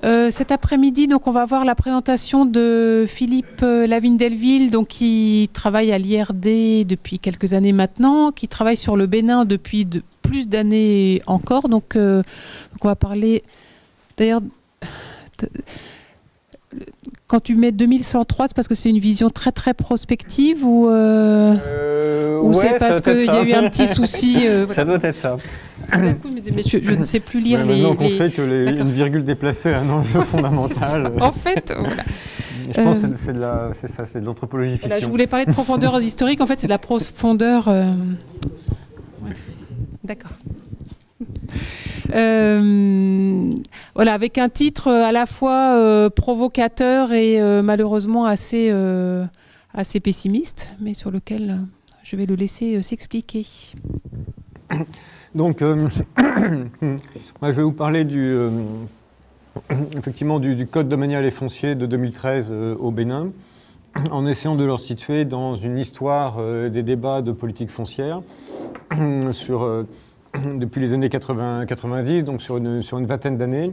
Cet après-midi, donc, on va voir la présentation de Philippe Lavigne-Delville, donc, qui travaille à l'IRD depuis quelques années maintenant, qui travaille sur le Bénin depuis plus d'années encore. Donc, on va parler, d'ailleurs, quand tu mets 2103, c'est parce que c'est une vision très très prospective ou ouais, c'est parce qu'il y a eu un petit souci Ça doit être ça. Tout d'un coup, je ne sais plus lire les... Maintenant qu'on sait que une virgule déplacée est un enjeu fondamental. En fait, voilà. Je pense que c'est de l'anthropologie fiction. Voilà, je voulais parler de profondeur historique, en fait c'est de la profondeur... Ouais. D'accord. Voilà, avec un titre à la fois provocateur et malheureusement assez pessimiste, mais sur lequel je vais le laisser s'expliquer. Donc, moi, je vais vous parler effectivement du Code domanial et foncier de 2013 au Bénin, en essayant de le situer dans une histoire des débats de politique foncière depuis les années 80-90, donc sur une vingtaine d'années,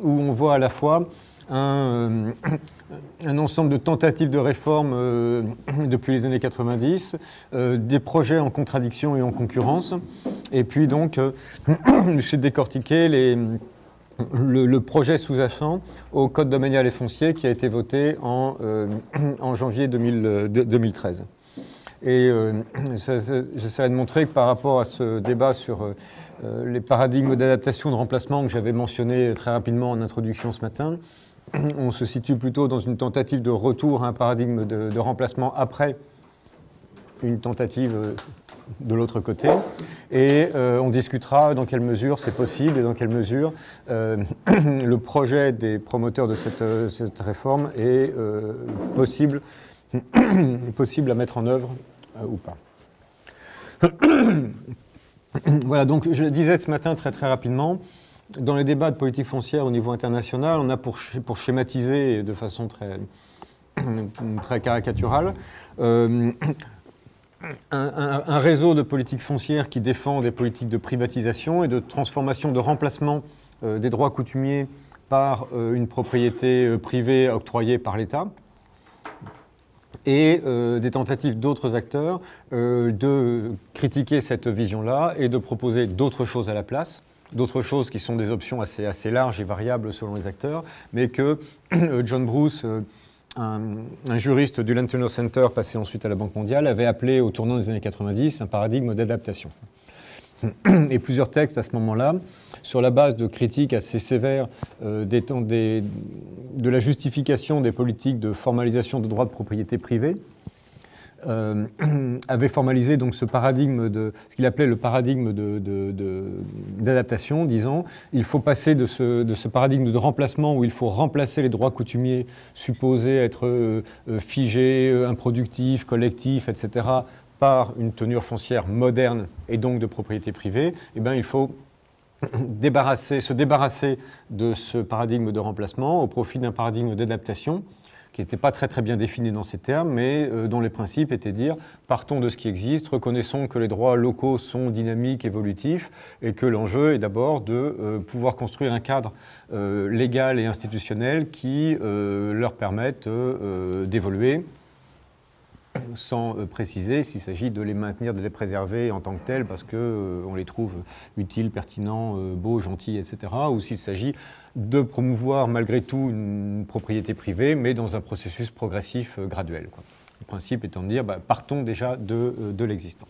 où on voit à la fois un ensemble de tentatives de réforme depuis les années 90, des projets en contradiction et en concurrence, et puis donc j'ai décortiqué le projet sous-jacent au Code domanial et foncier qui a été voté en janvier 2013. Et j'essaierai de montrer que par rapport à ce débat sur les paradigmes d'adaptation, de remplacement que j'avais mentionné très rapidement en introduction ce matin, on se situe plutôt dans une tentative de retour à un paradigme de remplacement après une tentative de l'autre côté. Et on discutera dans quelle mesure c'est possible et dans quelle mesure le projet des promoteurs de cette réforme est possible à mettre en œuvre ou pas. Voilà, donc je le disais ce matin très rapidement, dans les débats de politique foncière au niveau international, on a pour schématiser de façon très caricaturale un réseau de politique foncière qui défend des politiques de privatisation et de transformation, de remplacement des droits coutumiers par une propriété privée octroyée par l'État, et des tentatives d'autres acteurs de critiquer cette vision-là et de proposer d'autres choses à la place, d'autres choses qui sont des options assez larges et variables selon les acteurs, mais que John Bruce, un juriste du Lanternal Center passé ensuite à la Banque mondiale, avait appelé au tournant des années 90 un paradigme d'adaptation. Et plusieurs textes à ce moment-là, sur la base de critiques assez sévères de la justification des politiques de formalisation de droits de propriété privée, avait formalisé donc ce paradigme ce qu'il appelait le paradigme d'adaptation, disant il faut passer de ce paradigme de remplacement où il faut remplacer les droits coutumiers supposés être figés, improductifs, collectifs, etc., par une tenure foncière moderne et donc de propriété privée. Eh bien, il faut se débarrasser de ce paradigme de remplacement au profit d'un paradigme d'adaptation qui n'était pas très bien défini dans ces termes, mais dont les principes étaient de dire partons de ce qui existe, reconnaissons que les droits locaux sont dynamiques, évolutifs, et que l'enjeu est d'abord de pouvoir construire un cadre légal et institutionnel qui leur permette d'évoluer, sans préciser s'il s'agit de les maintenir, de les préserver en tant que tels, parce qu'on les trouve utiles, pertinents, beaux, gentils, etc., ou s'il s'agit de promouvoir malgré tout une propriété privée, mais dans un processus progressif graduel, quoi. Le principe étant de dire, partons déjà de l'existant.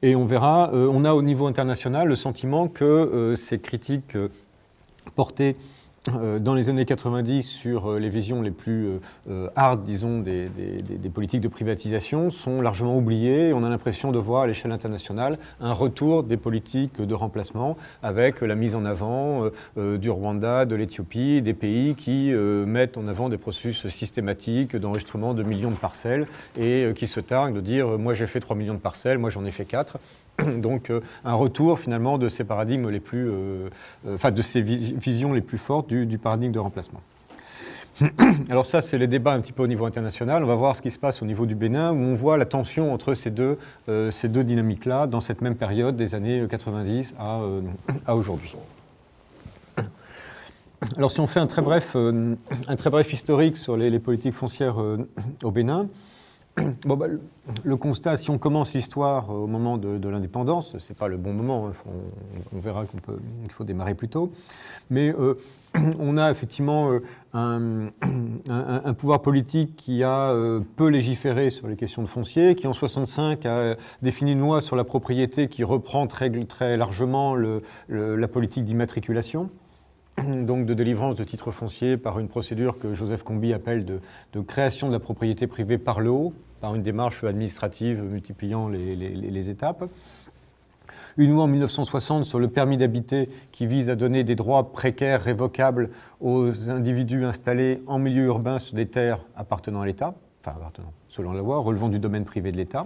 Et on verra, on a au niveau international le sentiment que ces critiques portées dans les années 90 sur les visions les plus hard, disons, des politiques de privatisation sont largement oubliées. On a l'impression de voir à l'échelle internationale un retour des politiques de remplacement avec la mise en avant du Rwanda, de l'Éthiopie, des pays qui mettent en avant des processus systématiques d'enregistrement de millions de parcelles et qui se targuent de dire « moi j'ai fait 3 millions de parcelles, moi j'en ai fait 4 ». Donc un retour finalement de ces paradigmes les plus, de ces visions les plus fortes du paradigme de remplacement. Alors ça, c'est les débats un petit peu au niveau international. On va voir ce qui se passe au niveau du Bénin, où on voit la tension entre ces deux dynamiques-là dans cette même période des années 90 à aujourd'hui. Alors si on fait un très bref historique sur les politiques foncières au Bénin, bon, bah, le constat, si on commence l'histoire au moment de l'indépendance, ce n'est pas le bon moment, hein, on verra qu'il faut démarrer plus tôt, mais on a effectivement un pouvoir politique qui a peu légiféré sur les questions de foncier, qui en 1965 a défini une loi sur la propriété qui reprend très largement la politique d'immatriculation, donc de délivrance de titres fonciers par une procédure que Joseph Combi appelle de création de la propriété privée par le haut, par une démarche administrative multipliant les étapes. Une loi en 1960 sur le permis d'habiter qui vise à donner des droits précaires révocables aux individus installés en milieu urbain sur des terres appartenant à l'État, enfin appartenant selon la loi, relevant du domaine privé de l'État.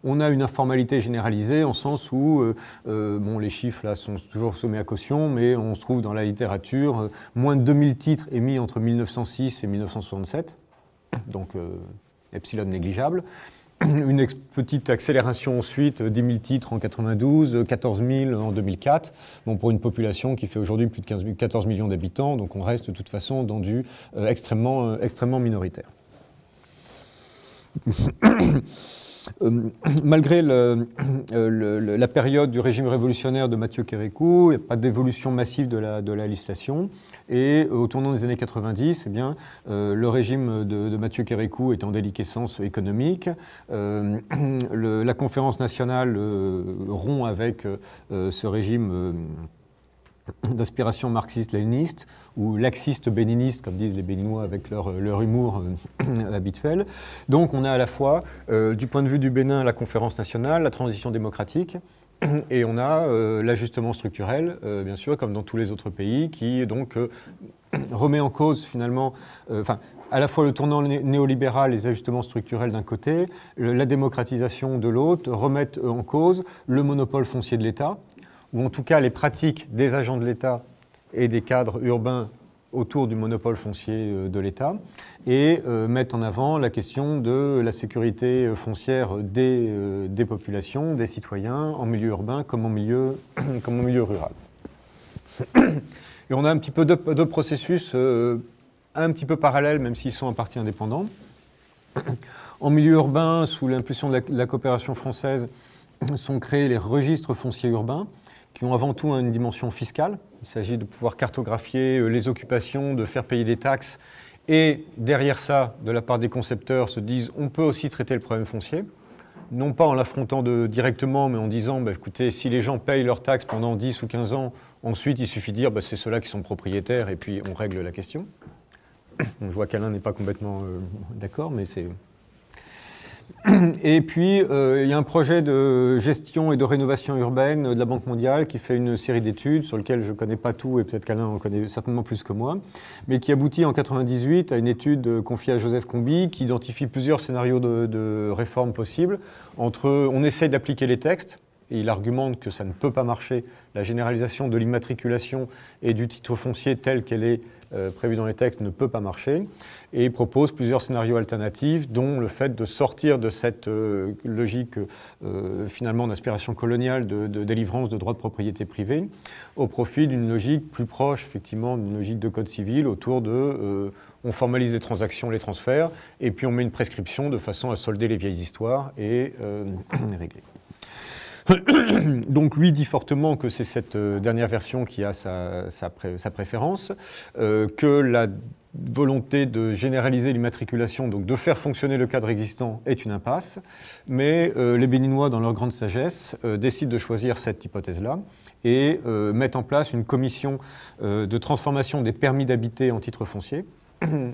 On a une informalité généralisée en sens où, bon, les chiffres là sont toujours sommés à caution, mais on se trouve dans la littérature moins de 2000 titres émis entre 1906 et 1967, donc epsilon négligeable. Une petite accélération ensuite, 10 000 titres en 92, 14 000 en 2004, bon, pour une population qui fait aujourd'hui plus de 14 millions d'habitants, donc on reste de toute façon dans du extrêmement minoritaire. Malgré la période du régime révolutionnaire de Mathieu Kérékou, il n'y a pas d'évolution massive de la législation. Et au tournant des années 90, eh bien, le régime de Mathieu Kérékou est en déliquescence économique. La conférence nationale rompt avec ce régime d'inspiration marxiste-léniniste ou laxiste-béniniste, comme disent les Béninois avec leur humour habituel. Donc on a à la fois, du point de vue du Bénin, la conférence nationale, la transition démocratique, et on a l'ajustement structurel, bien sûr, comme dans tous les autres pays, qui donc remet en cause finalement, à la fois le tournant néolibéral, les ajustements structurels d'un côté, la démocratisation de l'autre, remettent en cause le monopole foncier de l'État, ou en tout cas les pratiques des agents de l'État et des cadres urbains autour du monopole foncier de l'État, et mettent en avant la question de la sécurité foncière des populations, des citoyens, en milieu urbain comme en milieu rural. Et on a un petit peu deux processus un petit peu parallèles, même s'ils sont en partie indépendants. En milieu urbain, sous l'impulsion de la coopération française, sont créés les registres fonciers urbains, qui ont avant tout une dimension fiscale. Il s'agit de pouvoir cartographier les occupations, de faire payer des taxes. Et derrière ça, de la part des concepteurs, se disent on peut aussi traiter le problème foncier. Non pas en l'affrontant directement, mais en disant bah, écoutez, si les gens payent leurs taxes pendant 10 ou 15 ans, ensuite il suffit de dire bah, c'est ceux-là qui sont propriétaires et puis on règle la question. Je vois qu'Alain n'est pas complètement d'accord, mais c'est... Et puis, il y a un projet de gestion et de rénovation urbaine de la Banque mondiale qui fait une série d'études sur lesquelles je ne connais pas tout et peut-être qu'Alain en connaît certainement plus que moi, mais qui aboutit en 1998 à une étude confiée à Joseph Combi qui identifie plusieurs scénarios de réforme possibles. On essaye d'appliquer les textes et il argumente que ça ne peut pas marcher, la généralisation de l'immatriculation et du titre foncier tel qu'elle est prévue dans les textes ne peut pas marcher, et il propose plusieurs scénarios alternatifs, dont le fait de sortir de cette logique finalement d'aspiration coloniale de délivrance de droits de propriété privée, au profit d'une logique plus proche effectivement d'une logique de code civil autour de on formalise les transactions, les transferts, et puis on met une prescription de façon à solder les vieilles histoires et régler. Donc lui dit fortement que c'est cette dernière version qui a sa préférence, que la volonté de généraliser l'immatriculation, donc de faire fonctionner le cadre existant, est une impasse, mais les Béninois, dans leur grande sagesse, décident de choisir cette hypothèse-là et mettent en place une commission de transformation des permis d'habiter en titres fonciers,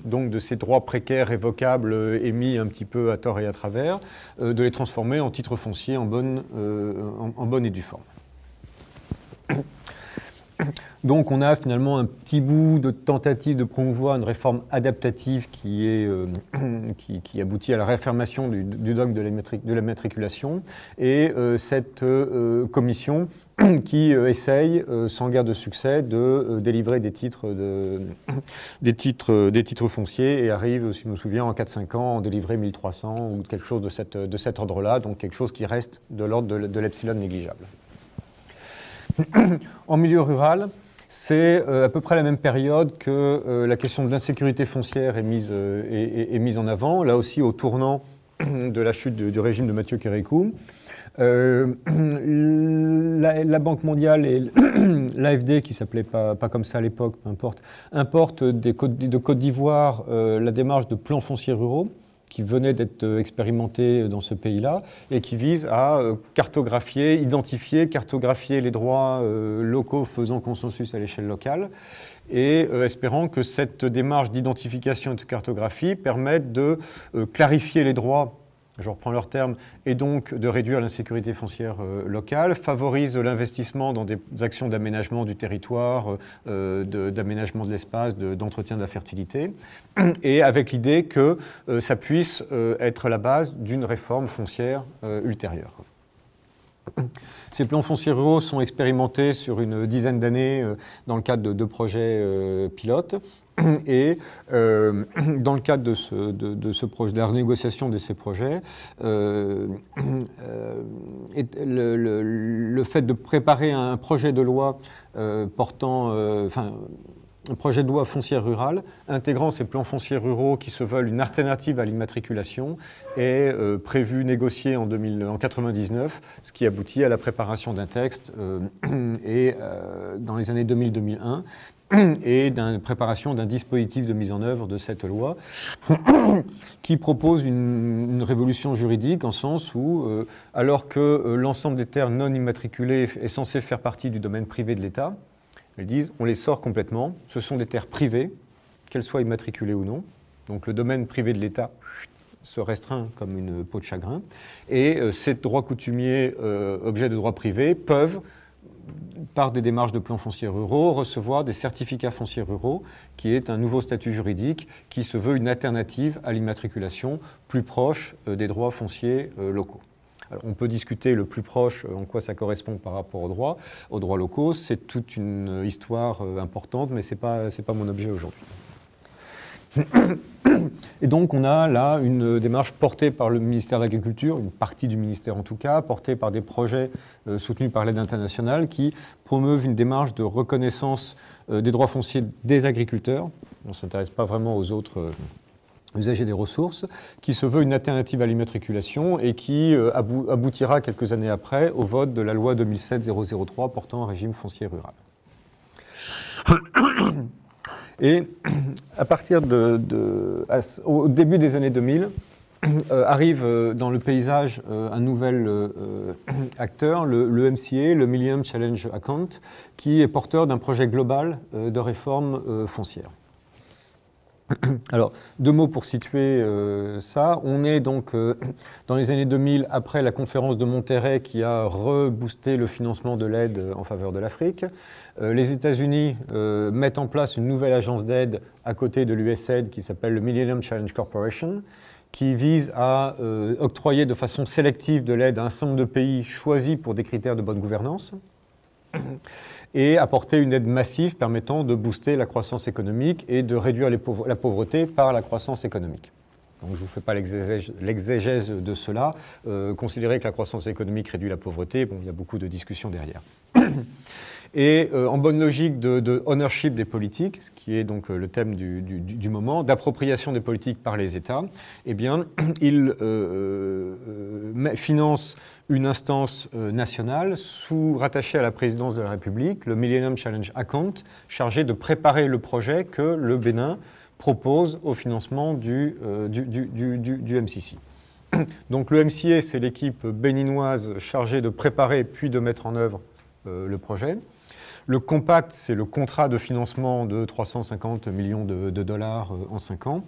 donc de ces droits précaires révocables émis un petit peu à tort et à travers, de les transformer en titres fonciers en bonne et due forme. Donc on a finalement un petit bout de tentative de promouvoir une réforme adaptative qui aboutit à la réaffirmation du dogme de la matriculation, et cette commission qui essaye, sans guère de succès, de délivrer des titres fonciers, et arrive, si je me souviens, en 4-5 ans, en délivrer 1300 ou quelque chose de cet ordre-là, donc quelque chose qui reste de l'ordre de l'epsilon négligeable. En milieu rural, C'est à peu près la même période que la question de l'insécurité foncière est mise en avant, là aussi au tournant de la chute du régime de Mathieu Kérékou. La Banque mondiale et l'AFD, qui ne s'appelait pas comme ça à l'époque, peu importe, importent de Côte d'Ivoire la démarche de plans fonciers ruraux qui venait d'être expérimenté dans ce pays-là et qui vise à cartographier les droits locaux faisant consensus à l'échelle locale et espérant que cette démarche d'identification et de cartographie permette de clarifier les droits, je reprends leurs termes, et donc de réduire l'insécurité foncière locale, favorise l'investissement dans des actions d'aménagement du territoire, d'aménagement de l'espace, d'entretien de la fertilité, et avec l'idée que ça puisse être la base d'une réforme foncière ultérieure. Ces plans fonciers ruraux sont expérimentés sur une dizaine d'années dans le cadre de projets pilotes. Et dans le cadre de ce projet, de la renégociation de ces projets, le fait de préparer un projet de loi portant, un projet de loi foncière rurale, intégrant ces plans fonciers ruraux qui se veulent une alternative à l'immatriculation, est prévu, négocié en 1999, ce qui aboutit à la préparation d'un texte dans les années 2000-2001, et la préparation d'un dispositif de mise en œuvre de cette loi qui propose une révolution juridique en sens où, alors que l'ensemble des terres non immatriculées est censé faire partie du domaine privé de l'État, elles disent on les sort complètement, ce sont des terres privées, qu'elles soient immatriculées ou non, donc le domaine privé de l'État se restreint comme une peau de chagrin, et ces droits coutumiers, objets de droit privé, peuvent, par des démarches de plans fonciers ruraux, recevoir des certificats fonciers ruraux, qui est un nouveau statut juridique qui se veut une alternative à l'immatriculation plus proche des droits fonciers locaux. Alors, on peut discuter le plus proche, en quoi ça correspond par rapport aux droits locaux. C'est toute une histoire importante, mais ce n'est pas mon objet aujourd'hui. Et donc on a là une démarche portée par le ministère de l'Agriculture, une partie du ministère en tout cas, portée par des projets soutenus par l'aide internationale qui promeuvent une démarche de reconnaissance des droits fonciers des agriculteurs. On ne s'intéresse pas vraiment aux autres usagers des ressources, qui se veut une alternative à l'immatriculation et qui aboutira quelques années après au vote de la loi 2007-003 portant un régime foncier rural. Et à partir au début des années 2000, arrive dans le paysage un nouvel acteur, le MCA, le Millennium Challenge Account, qui est porteur d'un projet global de réforme foncière. Alors, deux mots pour situer ça. On est donc dans les années 2000, après la conférence de Monterrey qui a reboosté le financement de l'aide en faveur de l'Afrique. Les États-Unis mettent en place une nouvelle agence d'aide à côté de l'USAID qui s'appelle le Millennium Challenge Corporation, qui vise à octroyer de façon sélective de l'aide à un certain nombre de pays choisis pour des critères de bonne gouvernance, et apporter une aide massive permettant de booster la croissance économique et de réduire la pauvreté par la croissance économique. Donc je ne vous fais pas l'exégèse de cela. Considérer que la croissance économique réduit la pauvreté, bon, il y a beaucoup de discussions derrière. Et en bonne logique de ownership des politiques, ce qui est donc le thème du moment, d'appropriation des politiques par les États, eh bien, il finance une instance nationale rattachée à la présidence de la République, le Millennium Challenge Account, chargé de préparer le projet que le Bénin propose au financement du MCC. Donc le MCA, c'est l'équipe béninoise chargée de préparer puis de mettre en œuvre le projet. Le Compact, c'est le contrat de financement de 350 millions de dollars en 5 ans.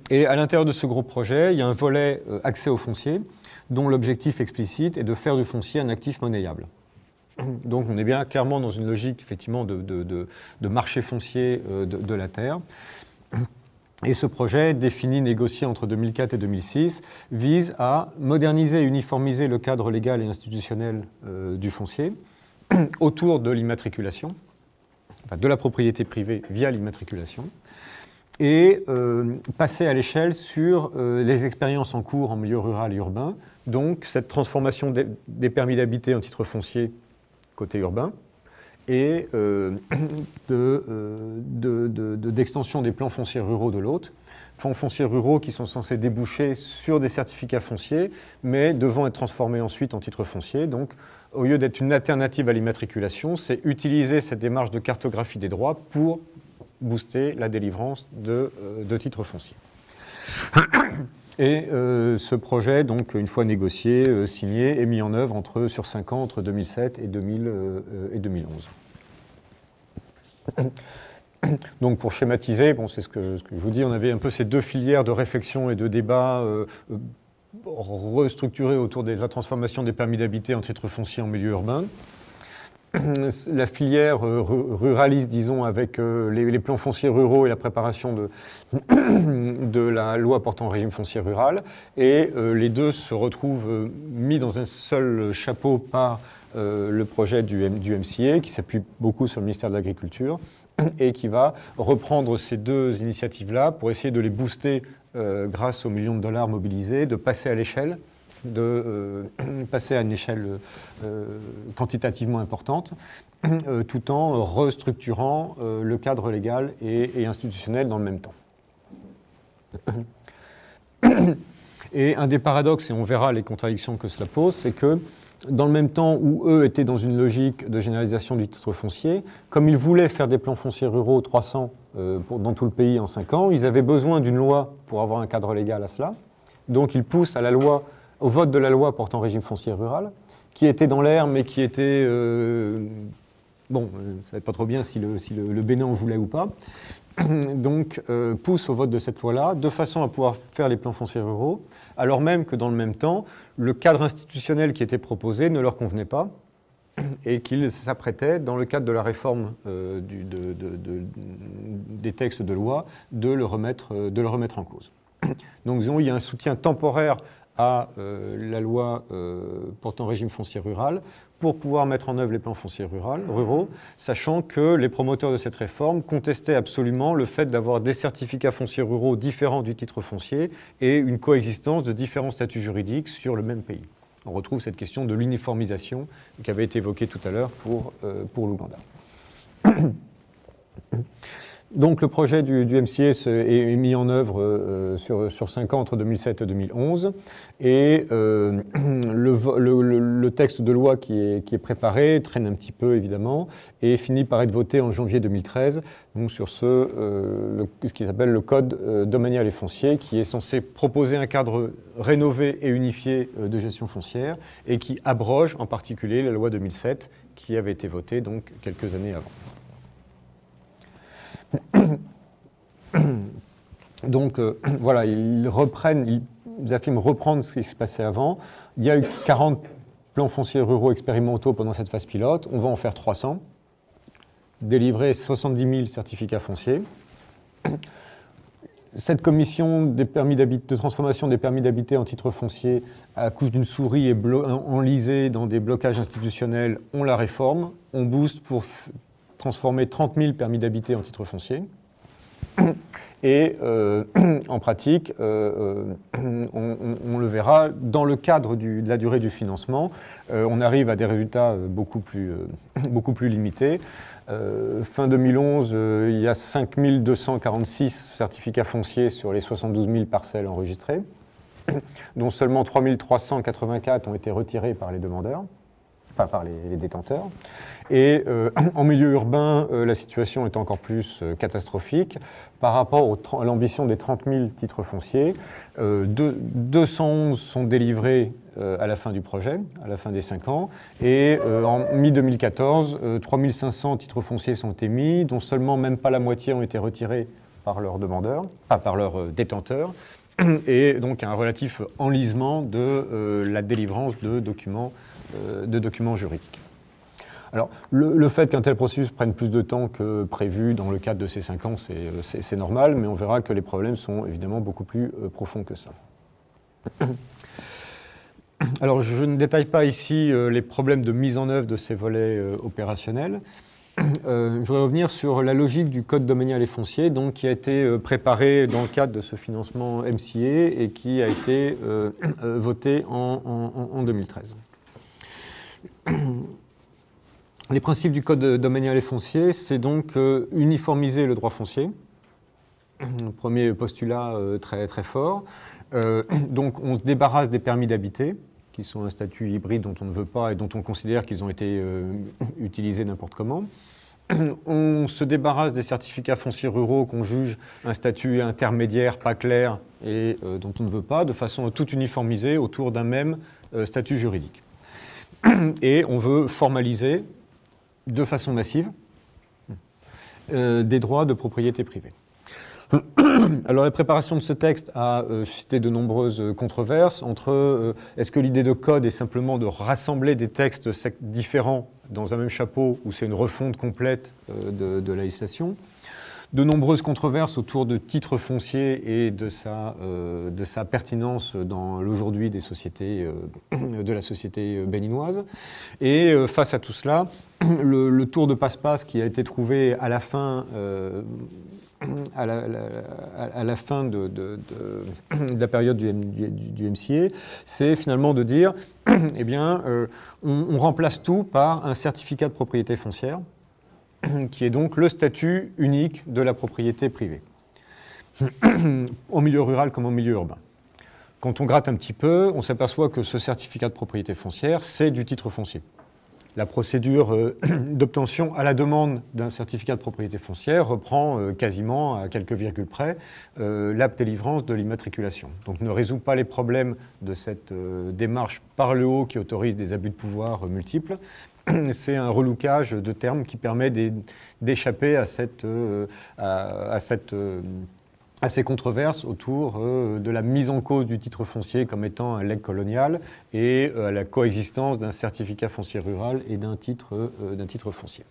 Et à l'intérieur de ce gros projet, il y a un volet accès au foncier, dont l'objectif explicite est de faire du foncier un actif monnayable. Donc on est bien clairement dans une logique effectivement de marché foncier de la terre. Et ce projet, défini, négocié entre 2004 et 2006, vise à moderniser et uniformiser le cadre légal et institutionnel du foncier autour de l'immatriculation, enfin de la propriété privée via l'immatriculation, et passer à l'échelle sur les expériences en cours en milieu rural et urbain, donc cette transformation des permis d'habiter en titre foncier côté urbain, et d'extension des plans fonciers ruraux de l'autre. Plans fonciers ruraux qui sont censés déboucher sur des certificats fonciers, mais devant être transformés ensuite en titres fonciers. Donc, au lieu d'être une alternative à l'immatriculation, c'est utiliser cette démarche de cartographie des droits pour booster la délivrance de titres fonciers. Et ce projet, donc, une fois négocié, signé, est mis en œuvre sur 5 ans, entre 2007 et 2011. Donc, pour schématiser, bon, c'est ce que je vous dis, on avait un peu ces deux filières de réflexion et de débat restructurées autour de la transformation des permis d'habiter en titres fonciers en milieu urbain. La filière ruraliste, disons, avec les plans fonciers ruraux et la préparation de la loi portant régime foncier rural. Et les deux se retrouvent mis dans un seul chapeau par le projet du MCA, qui s'appuie beaucoup sur le ministère de l'Agriculture, et qui va reprendre ces deux initiatives-là pour essayer de les booster grâce aux millions de dollars mobilisés, de passer à l'échelle, passer à une échelle quantitativement importante, tout en restructurant le cadre légal et institutionnel dans le même temps. Et un des paradoxes, et on verra les contradictions que cela pose, c'est que dans le même temps où eux étaient dans une logique de généralisation du titre foncier, comme ils voulaient faire des plans fonciers ruraux 300 dans tout le pays en 5 ans, ils avaient besoin d'une loi pour avoir un cadre légal à cela. Donc ils poussent à la loi, au vote de la loi portant régime foncier rural, qui était dans l'air, mais qui était... bon, on ne savait pas trop bien si le Bénin en voulait ou pas. Donc, pousse au vote de cette loi-là, de façon à pouvoir faire les plans fonciers ruraux, alors même que dans le même temps, le cadre institutionnel qui était proposé ne leur convenait pas, et qu'ils s'apprêtaient, dans le cadre de la réforme des textes de loi, de le remettre en cause. Donc, disons, il y a un soutien temporaire à la loi portant régime foncier rural pour pouvoir mettre en œuvre les plans fonciers ruraux, sachant que les promoteurs de cette réforme contestaient absolument le fait d'avoir des certificats fonciers ruraux différents du titre foncier et une coexistence de différents statuts juridiques sur le même pays. On retrouve cette question de l'uniformisation qui avait été évoquée tout à l'heure pour l'Ouganda. Donc le projet du MCA est mis en œuvre sur 5 ans, entre 2007 et 2011, et le texte de loi qui est préparé traîne un petit peu évidemment, et finit par être voté en janvier 2013, donc sur ce qui s'appelle le Code domanial et foncier, qui est censé proposer un cadre rénové et unifié de gestion foncière, et qui abroge en particulier la loi 2007, qui avait été votée donc quelques années avant. Donc voilà, ils affirment reprendre ce qui se passait avant. Il y a eu 40 plans fonciers ruraux expérimentaux pendant cette phase pilote. On va en faire 300, délivrer 70 000 certificats fonciers. Cette commission de transformation des permis d'habiter en titre foncier à couche d'une souris et enlisée dans des blocages institutionnels, on la réforme, on booste pour transformer 30 000 permis d'habiter en titre foncier. Et en pratique, on le verra, dans le cadre de la durée du financement, on arrive à des résultats beaucoup plus limités. Fin 2011, il y a 5 246 certificats fonciers sur les 72 000 parcelles enregistrées, dont seulement 3 384 ont été retirés par les demandeurs, pas par les détenteurs. Et en milieu urbain, la situation est encore plus catastrophique. Par rapport à l'ambition des 30 000 titres fonciers, 211 sont délivrés à la fin du projet, à la fin des 5 ans. Et en mi-2014, 3 500 titres fonciers sont émis, dont seulement même pas la moitié ont été retirés par leurs demandeurs, par leurs détenteurs. Et donc un relatif enlisement de la délivrance de documents juridiques. Alors, le fait qu'un tel processus prenne plus de temps que prévu dans le cadre de ces 5 ans, c'est normal, mais on verra que les problèmes sont évidemment beaucoup plus profonds que ça. Alors, je ne détaille pas ici les problèmes de mise en œuvre de ces volets opérationnels. Je voudrais revenir sur la logique du code domanial et foncier, donc, qui a été préparé dans le cadre de ce financement MCA et qui a été voté en 2013. Les principes du code domanial et foncier, c'est donc uniformiser le droit foncier. Premier postulat très, très fort. Donc on se débarrasse des permis d'habiter, qui sont un statut hybride dont on ne veut pas et dont on considère qu'ils ont été utilisés n'importe comment. On se débarrasse des certificats fonciers ruraux qu'on juge un statut intermédiaire, pas clair et dont on ne veut pas, de façon à tout uniformiser autour d'un même statut juridique. Et on veut formaliser de façon massive des droits de propriété privée. Alors la préparation de ce texte a suscité de nombreuses controverses entre est-ce que l'idée de code est simplement de rassembler des textes différents dans un même chapeau ou c'est une refonte complète de la législation. De nombreuses controverses autour de titres fonciers et de sa pertinence dans l'aujourd'hui des sociétés, de la société béninoise. Et face à tout cela, le tour de passe-passe qui a été trouvé à la fin à la fin de la période du MCA, c'est finalement de dire, eh bien, on remplace tout par un certificat de propriété foncière, qui est donc le statut unique de la propriété privée, en milieu rural comme en milieu urbain. Quand on gratte un petit peu, on s'aperçoit que ce certificat de propriété foncière, c'est du titre foncier. La procédure d'obtention à la demande d'un certificat de propriété foncière reprend quasiment, à quelques virgules près, la délivrance de l'immatriculation. Donc ne résout pas les problèmes de cette démarche par le haut qui autorise des abus de pouvoir multiples. C'est un relookage de termes qui permet d'échapper à ces controverses autour de la mise en cause du titre foncier comme étant un legs colonial et à la coexistence d'un certificat foncier rural et d'un titre foncier.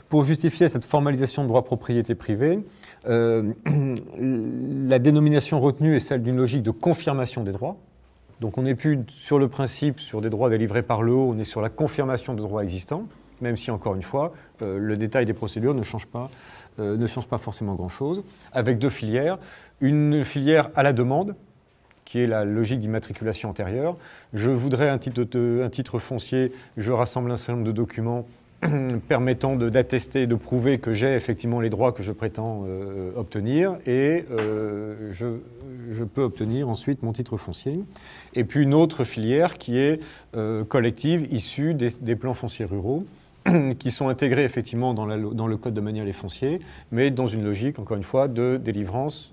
Pour justifier cette formalisation de droit propriété privée, la dénomination retenue est celle d'une logique de confirmation des droits. Donc on n'est plus sur le principe, sur des droits délivrés par le haut, on est sur la confirmation de droits existants, même si, encore une fois, le détail des procédures ne change pas forcément grand-chose, avec deux filières. Une filière à la demande, qui est la logique d'immatriculation antérieure. Je voudrais un titre foncier, je rassemble un certain nombre de documents permettant d'attester, de prouver que j'ai effectivement les droits que je prétends obtenir et je peux obtenir ensuite mon titre foncier. Et puis une autre filière qui est collective, issue des plans fonciers ruraux, qui sont intégrés effectivement dans le code domanial et foncier, mais dans une logique, encore une fois, de délivrance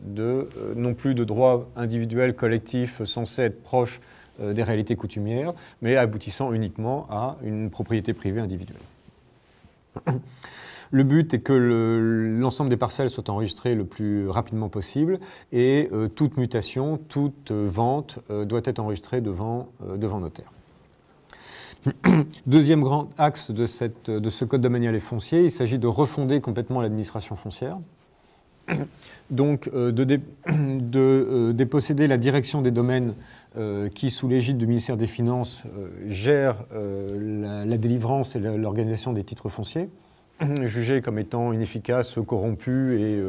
non plus de droits individuels collectifs censés être proches des réalités coutumières, mais aboutissant uniquement à une propriété privée individuelle. Le but est que l'ensemble des parcelles soit enregistré le plus rapidement possible et toute mutation, toute vente doit être enregistrée devant notaire. Deuxième grand axe de ce code domanial et foncier, il s'agit de refonder complètement l'administration foncière. Donc de déposséder la direction des domaines qui, sous l'égide du ministère des Finances, gère la délivrance et l'organisation des titres fonciers, jugés comme étant inefficaces, corrompus et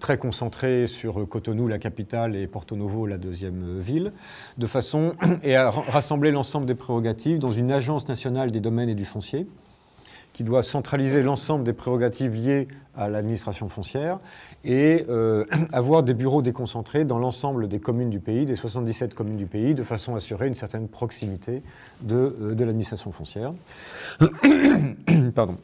très concentrés sur Cotonou, la capitale, et Porto Novo, la deuxième ville, de façon à rassembler l'ensemble des prérogatives dans une agence nationale des domaines et du foncier, qui doit centraliser l'ensemble des prérogatives liées à l'administration foncière et avoir des bureaux déconcentrés dans l'ensemble des communes du pays, des 77 communes du pays, de façon à assurer une certaine proximité de l'administration foncière. Pardon.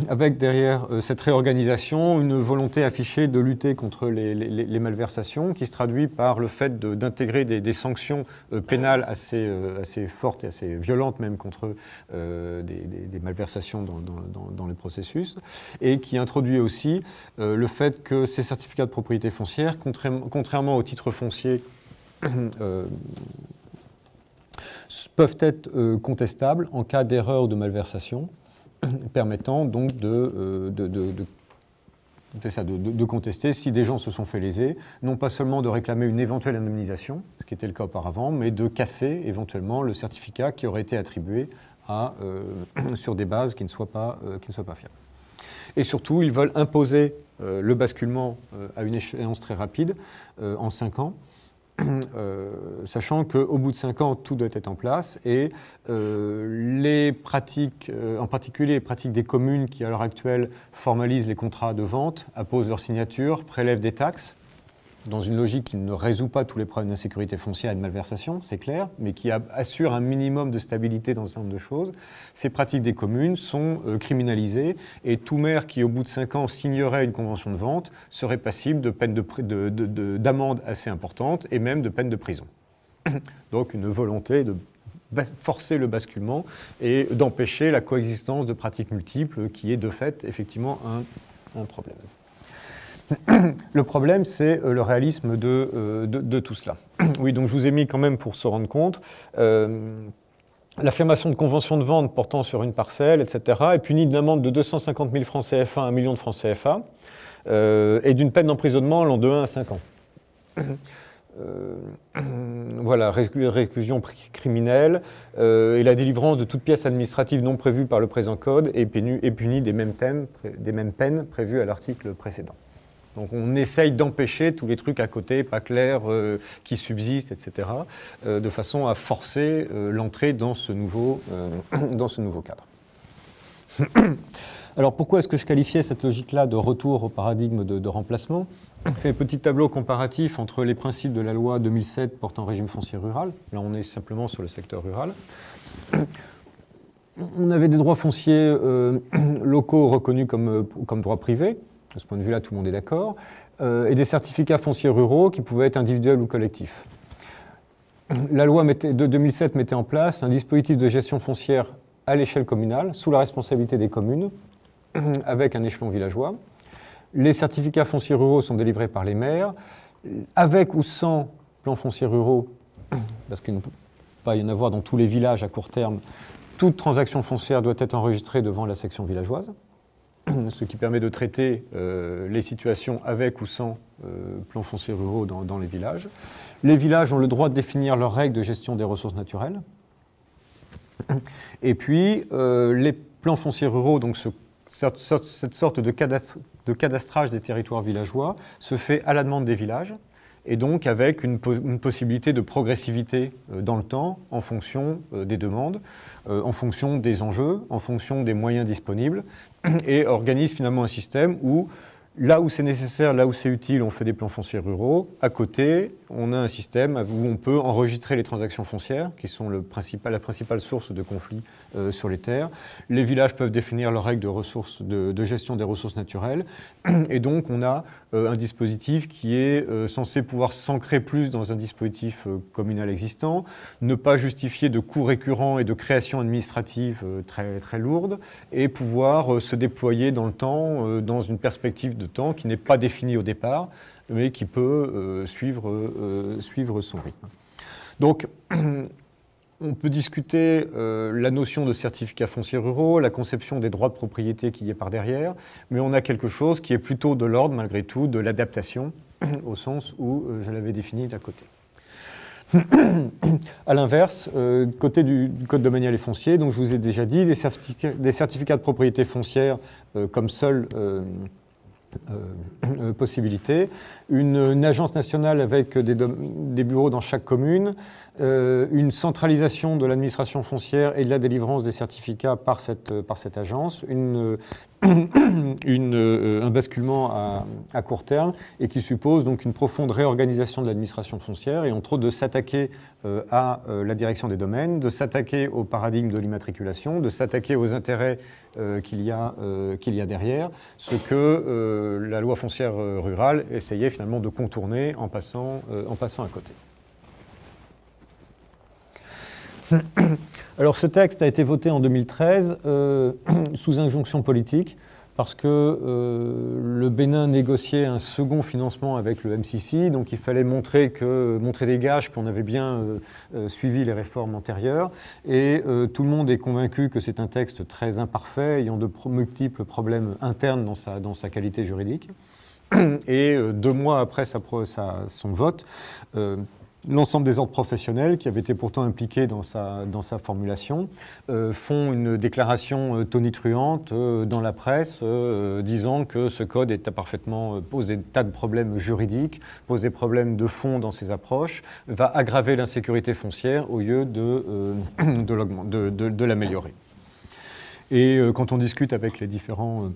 Avec derrière cette réorganisation une volonté affichée de lutter contre les malversations qui se traduit par le fait d'intégrer des sanctions pénales assez fortes et assez violentes même contre des malversations dans le processus et qui introduit aussi le fait que ces certificats de propriété foncière, contrairement aux titres fonciers, peuvent être contestables en cas d'erreur ou de malversation, permettant donc de contester si des gens se sont fait léser, non pas seulement de réclamer une éventuelle indemnisation, ce qui était le cas auparavant, mais de casser éventuellement le certificat qui aurait été attribué sur des bases qui ne soient pas fiables. Et surtout, ils veulent imposer le basculement à une échéance très rapide, en 5 ans, sachant qu'au bout de 5 ans, tout doit être en place et les pratiques, en particulier les pratiques des communes qui, à l'heure actuelle, formalisent les contrats de vente, apposent leur signature, prélèvent des taxes, dans une logique qui ne résout pas tous les problèmes d'insécurité foncière et de malversation, c'est clair, mais qui assure un minimum de stabilité dans un certain nombre de choses. Ces pratiques des communes sont criminalisées et tout maire qui, au bout de 5 ans, signerait une convention de vente serait passible de peines d'amende assez importantes et même de peines de prison. Donc une volonté de forcer le basculement et d'empêcher la coexistence de pratiques multiples qui est de fait effectivement un problème. Le problème, c'est le réalisme de tout cela. Oui, donc je vous ai mis quand même pour se rendre compte, l'affirmation de convention de vente portant sur une parcelle, etc., est punie d'une amende de 250 000 francs CFA à 1 million de francs CFA et d'une peine d'emprisonnement allant de 1 à 5 ans. Voilà, réclusion criminelle et la délivrance de toute pièce administrative non prévue par le présent code est punie des mêmes peines prévues à l'article précédent. Donc on essaye d'empêcher tous les trucs à côté, pas clairs, qui subsistent, etc., de façon à forcer l'entrée dans ce nouveau cadre. Alors pourquoi est-ce que je qualifiais cette logique-là de retour au paradigme de remplacement? Un petit tableau comparatif entre les principes de la loi 2007 portant régime foncier rural. Là on est simplement sur le secteur rural. On avait des droits fonciers locaux reconnus comme droits privés. De ce point de vue-là, tout le monde est d'accord, et des certificats fonciers ruraux qui pouvaient être individuels ou collectifs. La loi de 2007 mettait en place un dispositif de gestion foncière à l'échelle communale, sous la responsabilité des communes, avec un échelon villageois. Les certificats fonciers ruraux sont délivrés par les maires, avec ou sans plans fonciers ruraux, parce qu'il ne peut pas y en avoir dans tous les villages à court terme. Toute transaction foncière doit être enregistrée devant la section villageoise, ce qui permet de traiter les situations avec ou sans plans fonciers ruraux dans les villages. Les villages ont le droit de définir leurs règles de gestion des ressources naturelles. Et puis, les plans fonciers ruraux, donc cette sorte de cadastrage des territoires villageois, se fait à la demande des villages, et donc avec une possibilité de progressivité dans le temps en fonction des demandes, en fonction des enjeux, en fonction des moyens disponibles, et organise finalement un système où, là où c'est nécessaire, là où c'est utile, on fait des plans fonciers ruraux. À côté, on a un système où on peut enregistrer les transactions foncières, qui sont la principale source de conflits sur les terres. Les villages peuvent définir leurs règles de gestion des ressources naturelles. Et donc, on a un dispositif qui est censé pouvoir s'ancrer plus dans un dispositif communal existant, ne pas justifier de coûts récurrents et de créations administratives très, très lourdes, et pouvoir se déployer dans le temps, dans une perspective de temps qui n'est pas définie au départ, mais qui peut suivre son rythme. Donc, on peut discuter la notion de certificats fonciers ruraux, la conception des droits de propriété qui y est par derrière, mais on a quelque chose qui est plutôt de l'ordre, malgré tout, de l'adaptation, au sens où je l'avais défini d'à côté. À l'inverse, côté du Code domanial et foncier, donc je vous ai déjà dit, des certificats de propriété foncière comme seule possibilité, une agence nationale avec des bureaux dans chaque commune, une centralisation de l'administration foncière et de la délivrance des certificats par cette agence, un basculement à court terme et qui suppose donc une profonde réorganisation de l'administration foncière et entre autres de s'attaquer à la direction des domaines, de s'attaquer au paradigme de l'immatriculation, de s'attaquer aux intérêts qu'il y a derrière, ce que la loi foncière rurale essayait finalement de contourner en passant à côté. Alors ce texte a été voté en 2013 sous injonction politique parce que le Bénin négociait un second financement avec le MCC, donc il fallait montrer des gages qu'on avait bien suivi les réformes antérieures, et tout le monde est convaincu que c'est un texte très imparfait, ayant de multiples problèmes internes dans sa qualité juridique. Et 2 mois après son vote, L'ensemble des ordres professionnels, qui avaient été pourtant impliqués dans sa formulation, font une déclaration tonitruante dans la presse, disant que ce code pose des tas de problèmes juridiques, pose des problèmes de fond dans ses approches, va aggraver l'insécurité foncière au lieu de l'améliorer. Et quand on discute avec les différents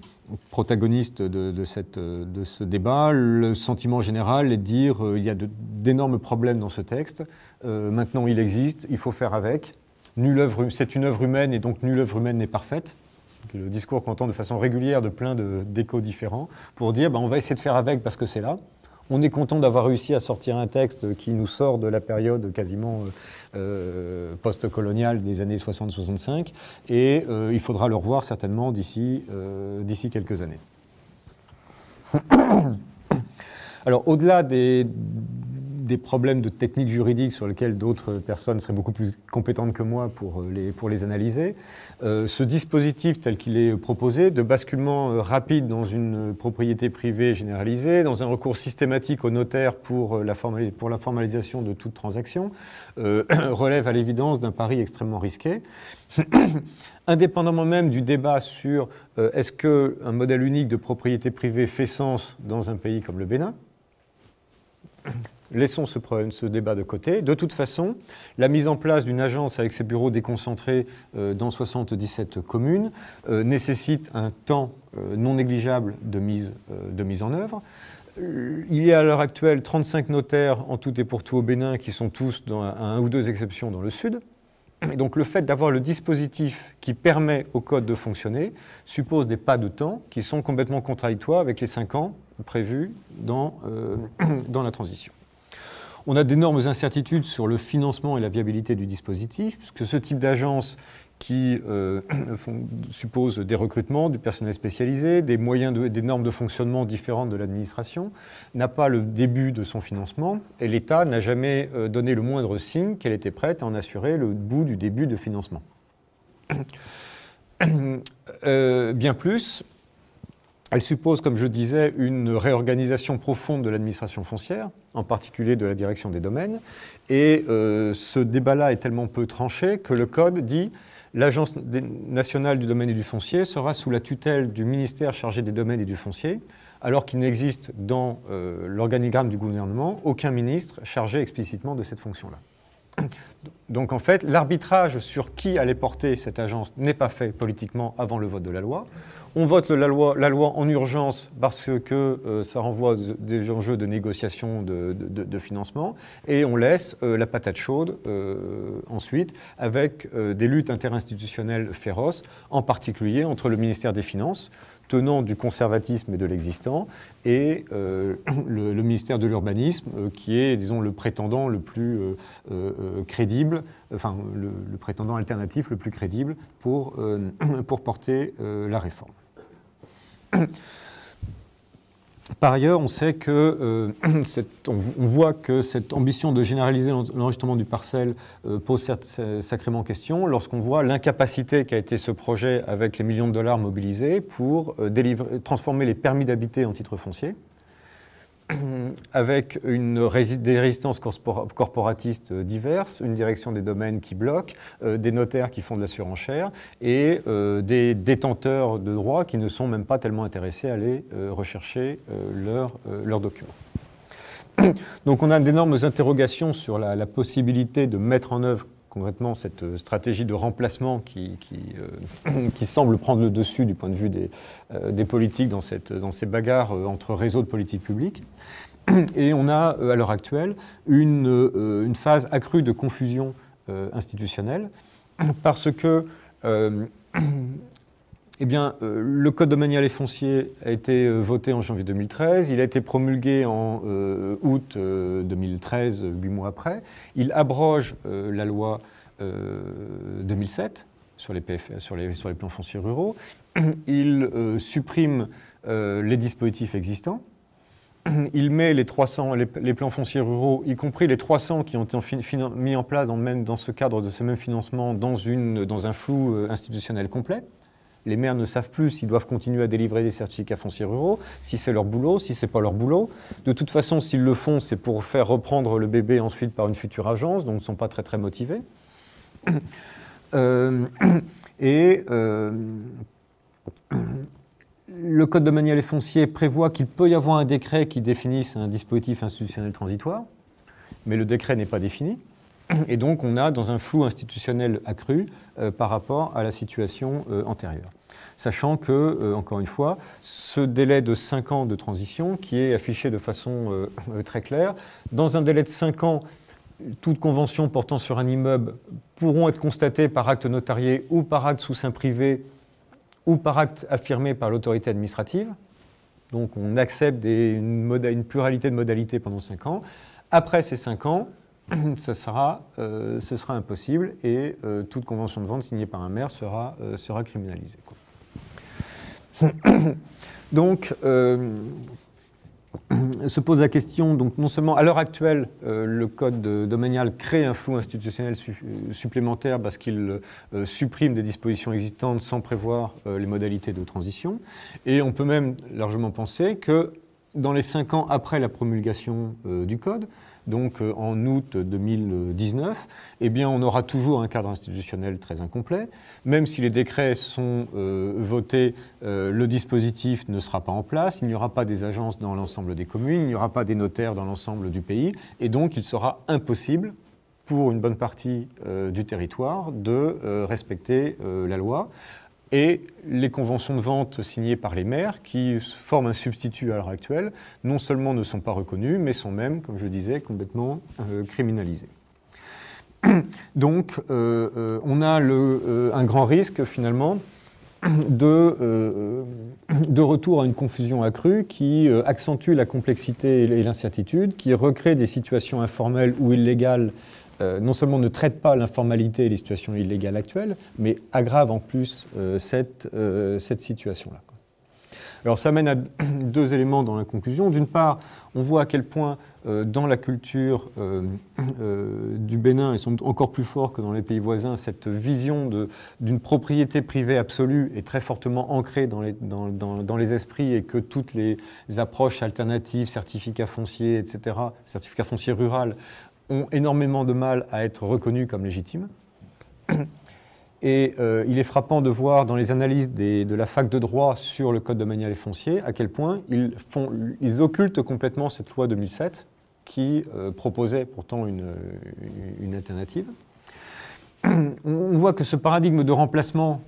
protagonistes de ce débat, le sentiment général est de dire il y a d'énormes problèmes dans ce texte, maintenant il existe, il faut faire avec. C'est une œuvre humaine et donc nulle œuvre humaine n'est parfaite. Le discours qu'on entend de façon régulière de plein d'échos différents pour dire on va essayer de faire avec parce que c'est là. On est content d'avoir réussi à sortir un texte qui nous sort de la période quasiment post-coloniale des années 60-65 et il faudra le revoir certainement d'ici quelques années. Alors au-delà des problèmes de technique juridique sur lesquels d'autres personnes seraient beaucoup plus compétentes que moi pour les analyser, ce dispositif tel qu'il est proposé, de basculement rapide dans une propriété privée généralisée, dans un recours systématique au notaire pour la formalisation de toute transaction, relève à l'évidence d'un pari extrêmement risqué. Indépendamment même du débat sur est-ce qu'un modèle unique de propriété privée fait sens dans un pays comme le Bénin, laissons ce débat de côté. De toute façon, la mise en place d'une agence avec ses bureaux déconcentrés dans 77 communes nécessite un temps non négligeable de mise en œuvre. Il y a à l'heure actuelle 35 notaires en tout et pour tout au Bénin qui sont tous, à un ou deux exceptions, dans le sud. Et donc le fait d'avoir le dispositif qui permet au code de fonctionner suppose des pas de temps qui sont complètement contradictoires avec les 5 ans prévus dans la transition. On a d'énormes incertitudes sur le financement et la viabilité du dispositif, puisque ce type d'agence qui suppose des recrutements, du personnel spécialisé, des normes de fonctionnement différentes de l'administration, n'a pas le début de son financement, et l'État n'a jamais donné le moindre signe qu'elle était prête à en assurer le bout du début de financement. Bien plus, elle suppose, comme je disais, une réorganisation profonde de l'administration foncière, en particulier de la direction des domaines. Et ce débat-là est tellement peu tranché que le Code dit « L'Agence nationale du domaine et du foncier sera sous la tutelle du ministère chargé des domaines et du foncier, alors qu'il n'existe dans l'organigramme du gouvernement aucun ministre chargé explicitement de cette fonction-là. » Donc en fait, l'arbitrage sur qui allait porter cette agence n'est pas fait politiquement avant le vote de la loi. On vote la loi en urgence parce que ça renvoie des enjeux de négociation de financement et on laisse la patate chaude ensuite avec des luttes interinstitutionnelles féroces, en particulier entre le ministère des Finances, tenant du conservatisme et de l'existant, et le ministère de l'Urbanisme, qui est, disons, le prétendant le plus crédible, enfin, le prétendant alternatif le plus crédible pour porter la réforme. Par ailleurs, on sait que on voit que cette ambition de généraliser l'enregistrement du parcelle pose sacrément question lorsqu'on voit l'incapacité qu'a été ce projet avec les millions de dollars mobilisés pour transformer les permis d'habiter en titres fonciers, avec des résistances corporatistes diverses, une direction des domaines qui bloque, des notaires qui font de la surenchère et des détenteurs de droits qui ne sont même pas tellement intéressés à aller rechercher leurs documents. Donc on a d'énormes interrogations sur la possibilité de mettre en œuvre concrètement cette stratégie de remplacement qui semble prendre le dessus du point de vue des politiques dans ces bagarres entre réseaux de politique publique. Et on a à l'heure actuelle une phase accrue de confusion institutionnelle parce que le Code domanial et foncier a été voté en janvier 2013, il a été promulgué en août 2013, 8 mois après. Il abroge la loi 2007 sur les plans fonciers ruraux. Il supprime les dispositifs existants. Il met les plans fonciers ruraux, y compris les 300 qui ont été mis en place même dans ce cadre de ce même financement, dans un flou institutionnel complet. Les maires ne savent plus s'ils doivent continuer à délivrer des certificats fonciers ruraux, si c'est leur boulot, si c'est pas leur boulot. De toute façon, s'ils le font, c'est pour faire reprendre le bébé ensuite par une future agence, donc ils ne sont pas très très motivés. Le Code domanial et foncier prévoit qu'il peut y avoir un décret qui définisse un dispositif institutionnel transitoire, mais le décret n'est pas défini. Et donc, on a dans un flou institutionnel accru par rapport à la situation antérieure. Sachant que, encore une fois, ce délai de 5 ans de transition, qui est affiché de façon très claire, dans un délai de 5 ans, toute convention portant sur un immeuble pourront être constatées par acte notarié ou par acte sous seing privé ou par acte affirmé par l'autorité administrative. Donc on accepte une pluralité de modalités pendant 5 ans. Après ces 5 ans, ce sera impossible et toute convention de vente signée par un maire sera criminalisée, quoi. Donc, se pose la question, donc non seulement à l'heure actuelle, le code domanial crée un flou institutionnel supplémentaire parce qu'il supprime des dispositions existantes sans prévoir les modalités de transition, et on peut même largement penser que dans les 5 ans après la promulgation du code, donc en août 2019, eh bien, on aura toujours un cadre institutionnel très incomplet. Même si les décrets sont votés, le dispositif ne sera pas en place, il n'y aura pas des agences dans l'ensemble des communes, il n'y aura pas des notaires dans l'ensemble du pays, et donc il sera impossible pour une bonne partie du territoire de respecter la loi. Et les conventions de vente signées par les maires, qui forment un substitut à l'heure actuelle, non seulement ne sont pas reconnues, mais sont même, comme je disais, complètement criminalisées. Donc, on a un grand risque, finalement, de retour à une confusion accrue qui accentue la complexité et l'incertitude, qui recrée des situations informelles ou illégales, non seulement ne traite pas l'informalité et les situations illégales actuelles, mais aggrave en plus cette situation-là. Alors ça mène à 2 éléments dans la conclusion. D'une part, on voit à quel point dans la culture du Bénin, et sont encore plus fort que dans les pays voisins, cette vision d'une propriété privée absolue est très fortement ancrée dans les esprits, et que toutes les approches alternatives, certificats fonciers, etc., certificats fonciers rural, ont énormément de mal à être reconnus comme légitimes. Et il est frappant de voir dans les analyses de la fac de droit sur le code domanial et foncier à quel point ils occultent complètement cette loi 2007 qui proposait pourtant une alternative. On voit que ce paradigme de remplacement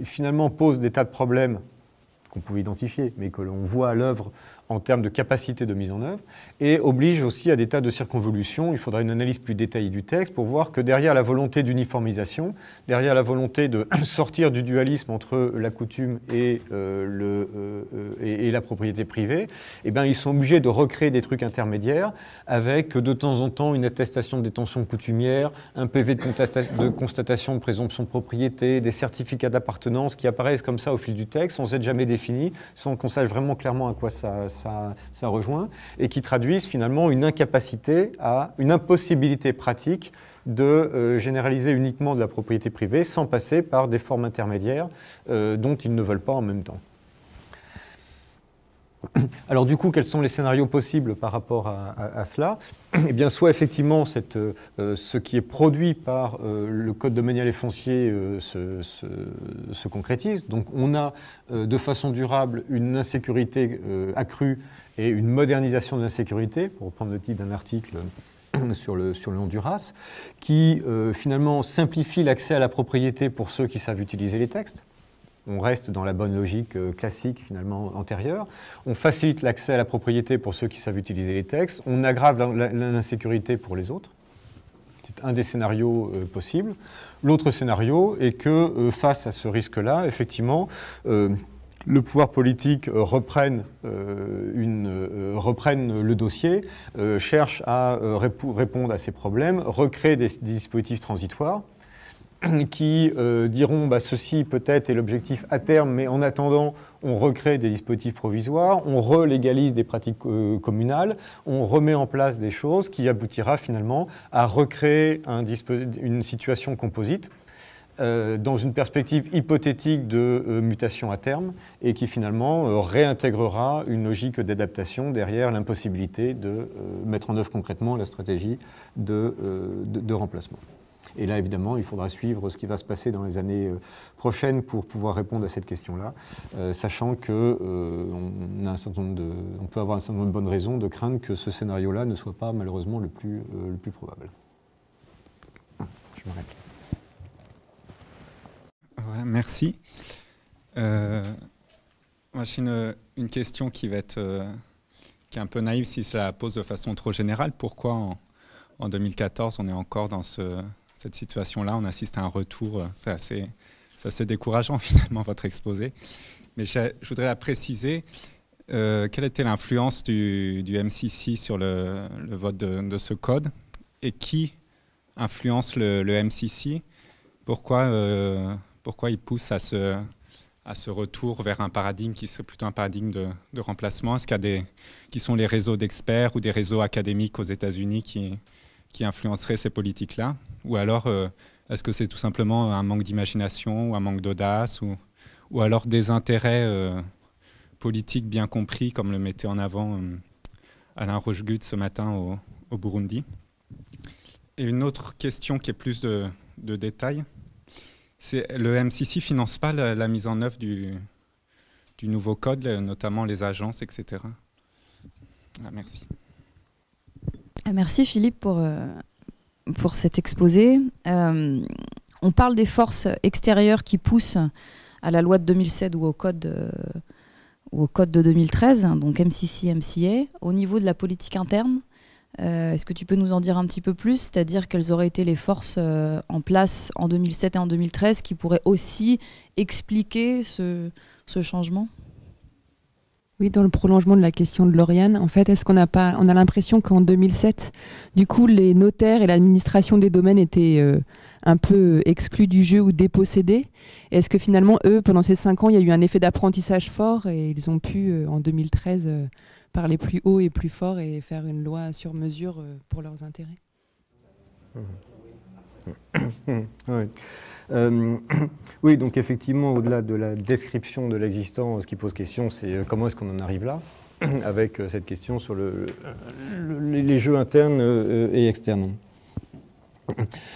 finalement pose des tas de problèmes qu'on pouvait identifier, mais que l'on voit à l'œuvre en termes de capacité de mise en œuvre, et oblige aussi à des tas de circonvolutions. Il faudra une analyse plus détaillée du texte pour voir que derrière la volonté d'uniformisation, derrière la volonté de sortir du dualisme entre la coutume et la propriété privée, eh bien, ils sont obligés de recréer des trucs intermédiaires avec de temps en temps une attestation de détention coutumière, un PV de constatation de présomption de propriété, des certificats d'appartenance qui apparaissent comme ça au fil du texte sans être jamais définis, sans qu'on sache vraiment clairement à quoi ça rejoint, et qui traduisent finalement une incapacité une impossibilité pratique de généraliser uniquement de la propriété privée sans passer par des formes intermédiaires dont ils ne veulent pas en même temps. Alors du coup, quels sont les scénarios possibles par rapport à cela? Eh bien, soit effectivement ce qui est produit par le code domanial et foncier se concrétise. Donc on a de façon durable une insécurité accrue et une modernisation de l'insécurité, pour reprendre le titre d'un article sur le Honduras, qui finalement simplifie l'accès à la propriété pour ceux qui savent utiliser les textes. On reste dans la bonne logique classique, finalement, antérieure. On facilite l'accès à la propriété pour ceux qui savent utiliser les textes. On aggrave l'insécurité pour les autres. C'est un des scénarios possibles. L'autre scénario est que, face à ce risque-là, effectivement, le pouvoir politique reprenne le dossier, cherche à répondre à ces problèmes, recrée des dispositifs transitoires, qui diront ceci peut-être est l'objectif à terme, mais en attendant, on recrée des dispositifs provisoires, on relégalise des pratiques communales, on remet en place des choses qui aboutira finalement à recréer une situation composite dans une perspective hypothétique de mutation à terme et qui finalement réintégrera une logique d'adaptation derrière l'impossibilité de mettre en œuvre concrètement la stratégie de remplacement. Et là, évidemment, il faudra suivre ce qui va se passer dans les années prochaines pour pouvoir répondre à cette question-là, sachant qu'on peut avoir un certain nombre de bonnes raisons de craindre que ce scénario-là ne soit pas malheureusement le plus probable. Je m'arrête. Voilà, merci. Moi, j'ai une question qui va être qui est un peu naïve si je la pose de façon trop générale. Pourquoi en 2014 on est encore dans cette situation-là? On assiste à un retour, c'est assez décourageant finalement votre exposé. Mais je voudrais la préciser. Quelle était l'influence du MCC sur le vote de ce code et qui influence le MCC? Pourquoi il pousse à ce retour vers un paradigme qui serait plutôt un paradigme de remplacement? Est-ce qu'il y a qui sont les réseaux d'experts ou des réseaux académiques aux États-Unis qui influenceraient ces politiques-là? Ou alors, est-ce que c'est tout simplement un manque d'imagination ou un manque d'audace ou alors des intérêts politiques bien compris, comme le mettait en avant Alain Rochegut ce matin au Burundi? Et une autre question qui est plus de détails. Le MCC ne finance pas la mise en œuvre du nouveau code, notamment les agences, etc. Ah, merci. Merci Philippe pour cet exposé. On parle des forces extérieures qui poussent à la loi de 2007 ou au code de 2013, donc MCC, MCA. Au niveau de la politique interne, est-ce que tu peux nous en dire un petit peu plus, c'est-à-dire quelles auraient été les forces en place en 2007 et en 2013 qui pourraient aussi expliquer ce changement? Oui, dans le prolongement de la question de Lauriane, en fait, on a l'impression qu'en 2007, du coup, les notaires et l'administration des domaines étaient un peu exclus du jeu ou dépossédés. Est-ce que finalement, eux, pendant ces 5 ans, il y a eu un effet d'apprentissage fort et ils ont pu, en 2013, parler plus haut et plus fort et faire une loi sur mesure pour leurs intérêts? Oui. Oui, donc effectivement, au-delà de la description de l'existant, ce qui pose question, c'est comment est-ce qu'on en arrive là, avec cette question sur les jeux internes et externes.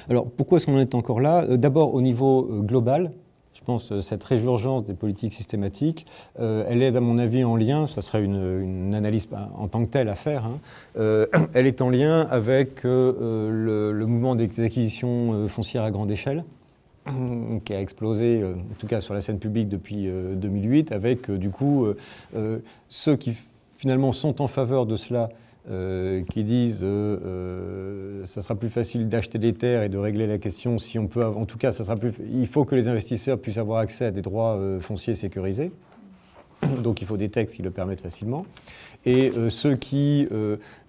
Alors, pourquoi est-ce qu'on en est encore là? D'abord, au niveau global, je pense cette résurgence des politiques systématiques, elle est, à mon avis, en lien, ça serait une analyse en tant que telle à faire, hein, elle est en lien avec le mouvement des acquisitions foncières à grande échelle, qui a explosé, en tout cas sur la scène publique depuis 2008, avec du coup ceux qui finalement sont en faveur de cela, qui disent ça sera plus facile d'acheter des terres et de régler la question si on peut, en tout cas il faut que les investisseurs puissent avoir accès à des droits fonciers sécurisés, donc il faut des textes qui le permettent facilement, et ceux qui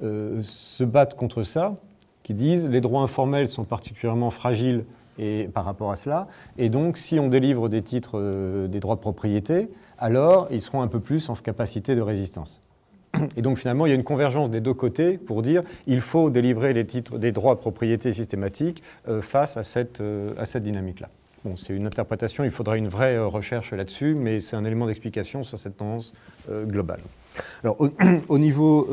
se battent contre ça, qui disent les droits informels sont particulièrement fragiles et par rapport à cela, et donc si on délivre des titres des droits de propriété, alors ils seront un peu plus en capacité de résistance. Et donc finalement, il y a une convergence des deux côtés pour dire il faut délivrer les titres des droits de propriété systématiques face à cette dynamique-là. Bon, c'est une interprétation, il faudra une vraie recherche là-dessus, mais c'est un élément d'explication sur cette tendance globale. Alors au niveau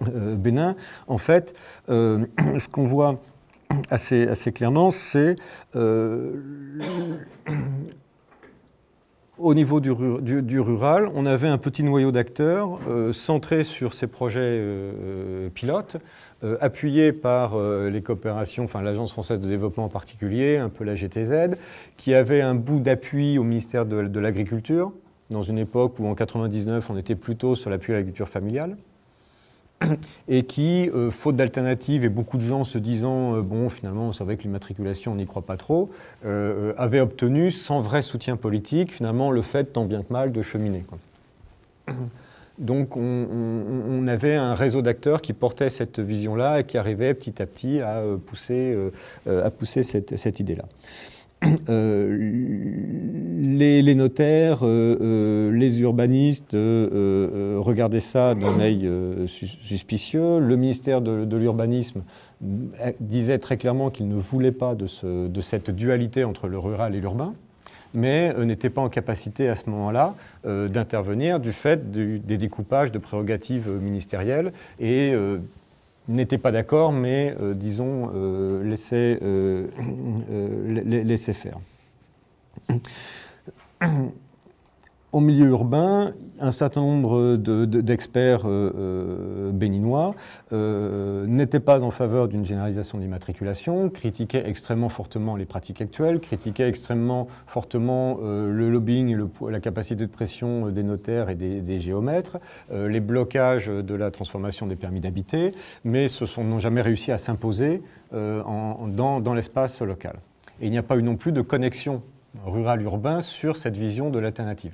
Bénin, en fait, ce qu'on voit assez clairement, c'est au niveau du rural, on avait un petit noyau d'acteurs centré sur ces projets pilotes, appuyés par les coopérations, enfin l'Agence française de développement en particulier, un peu la GTZ, qui avait un bout d'appui au ministère de l'Agriculture, dans une époque où en 1999 on était plutôt sur l'appui à l'agriculture familiale, et qui, faute d'alternatives et beaucoup de gens se disant bon finalement on savait que l'immatriculation on n'y croit pas trop, avait obtenu sans vrai soutien politique finalement le fait tant bien que mal de cheminer, quoi. Donc on avait un réseau d'acteurs qui portait cette vision-là et qui arrivait petit à petit à pousser cette idée-là. les notaires, les urbanistes regardaient ça d'un œil suspicieux. Le ministère de l'Urbanisme disait très clairement qu'il ne voulait pas de cette dualité entre le rural et l'urbain, mais n'était pas en capacité à ce moment-là d'intervenir du fait des découpages de prérogatives ministérielles et n'était pas d'accord, mais disons laissait faire. Au milieu urbain, un certain nombre d'experts béninois n'étaient pas en faveur d'une généralisation de l'immatriculation, critiquaient extrêmement fortement les pratiques actuelles, critiquaient extrêmement fortement le lobbying et la capacité de pression des notaires et des géomètres, les blocages de la transformation des permis d'habiter, mais n'ont jamais réussi à s'imposer dans l'espace local. Et il n'y a pas eu non plus de connexion rural-urbain sur cette vision de l'alternative.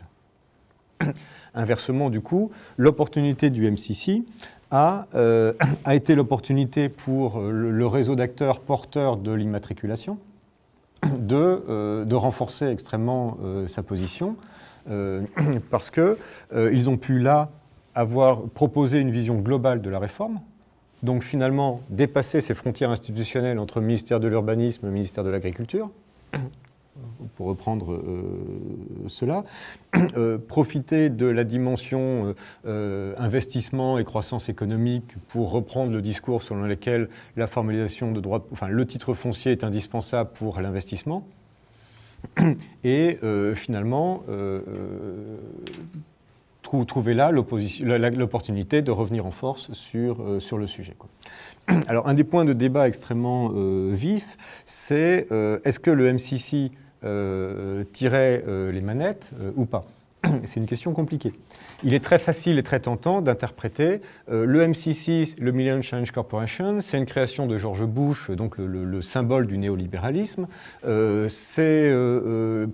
Inversement, du coup, l'opportunité du MCC a été l'opportunité pour le réseau d'acteurs porteurs de l'immatriculation de renforcer extrêmement sa position parce qu'ils ont pu là avoir proposé une vision globale de la réforme, donc finalement dépasser ces frontières institutionnelles entre le ministère de l'Urbanisme et le ministère de l'Agriculture, pour reprendre cela, profiter de la dimension investissement et croissance économique pour reprendre le discours selon lequel la formalisation de droits, enfin le titre foncier est indispensable pour l'investissement, et finalement trouver là l'opportunité de revenir en force sur le sujet, quoi. Alors un des points de débat extrêmement vifs, c'est est-ce que le MCC tirait les manettes ou pas? C'est une question compliquée. Il est très facile et très tentant d'interpréter le MCC, le Millennium Challenge Corporation, c'est une création de George Bush, donc le symbole du néolibéralisme. C'est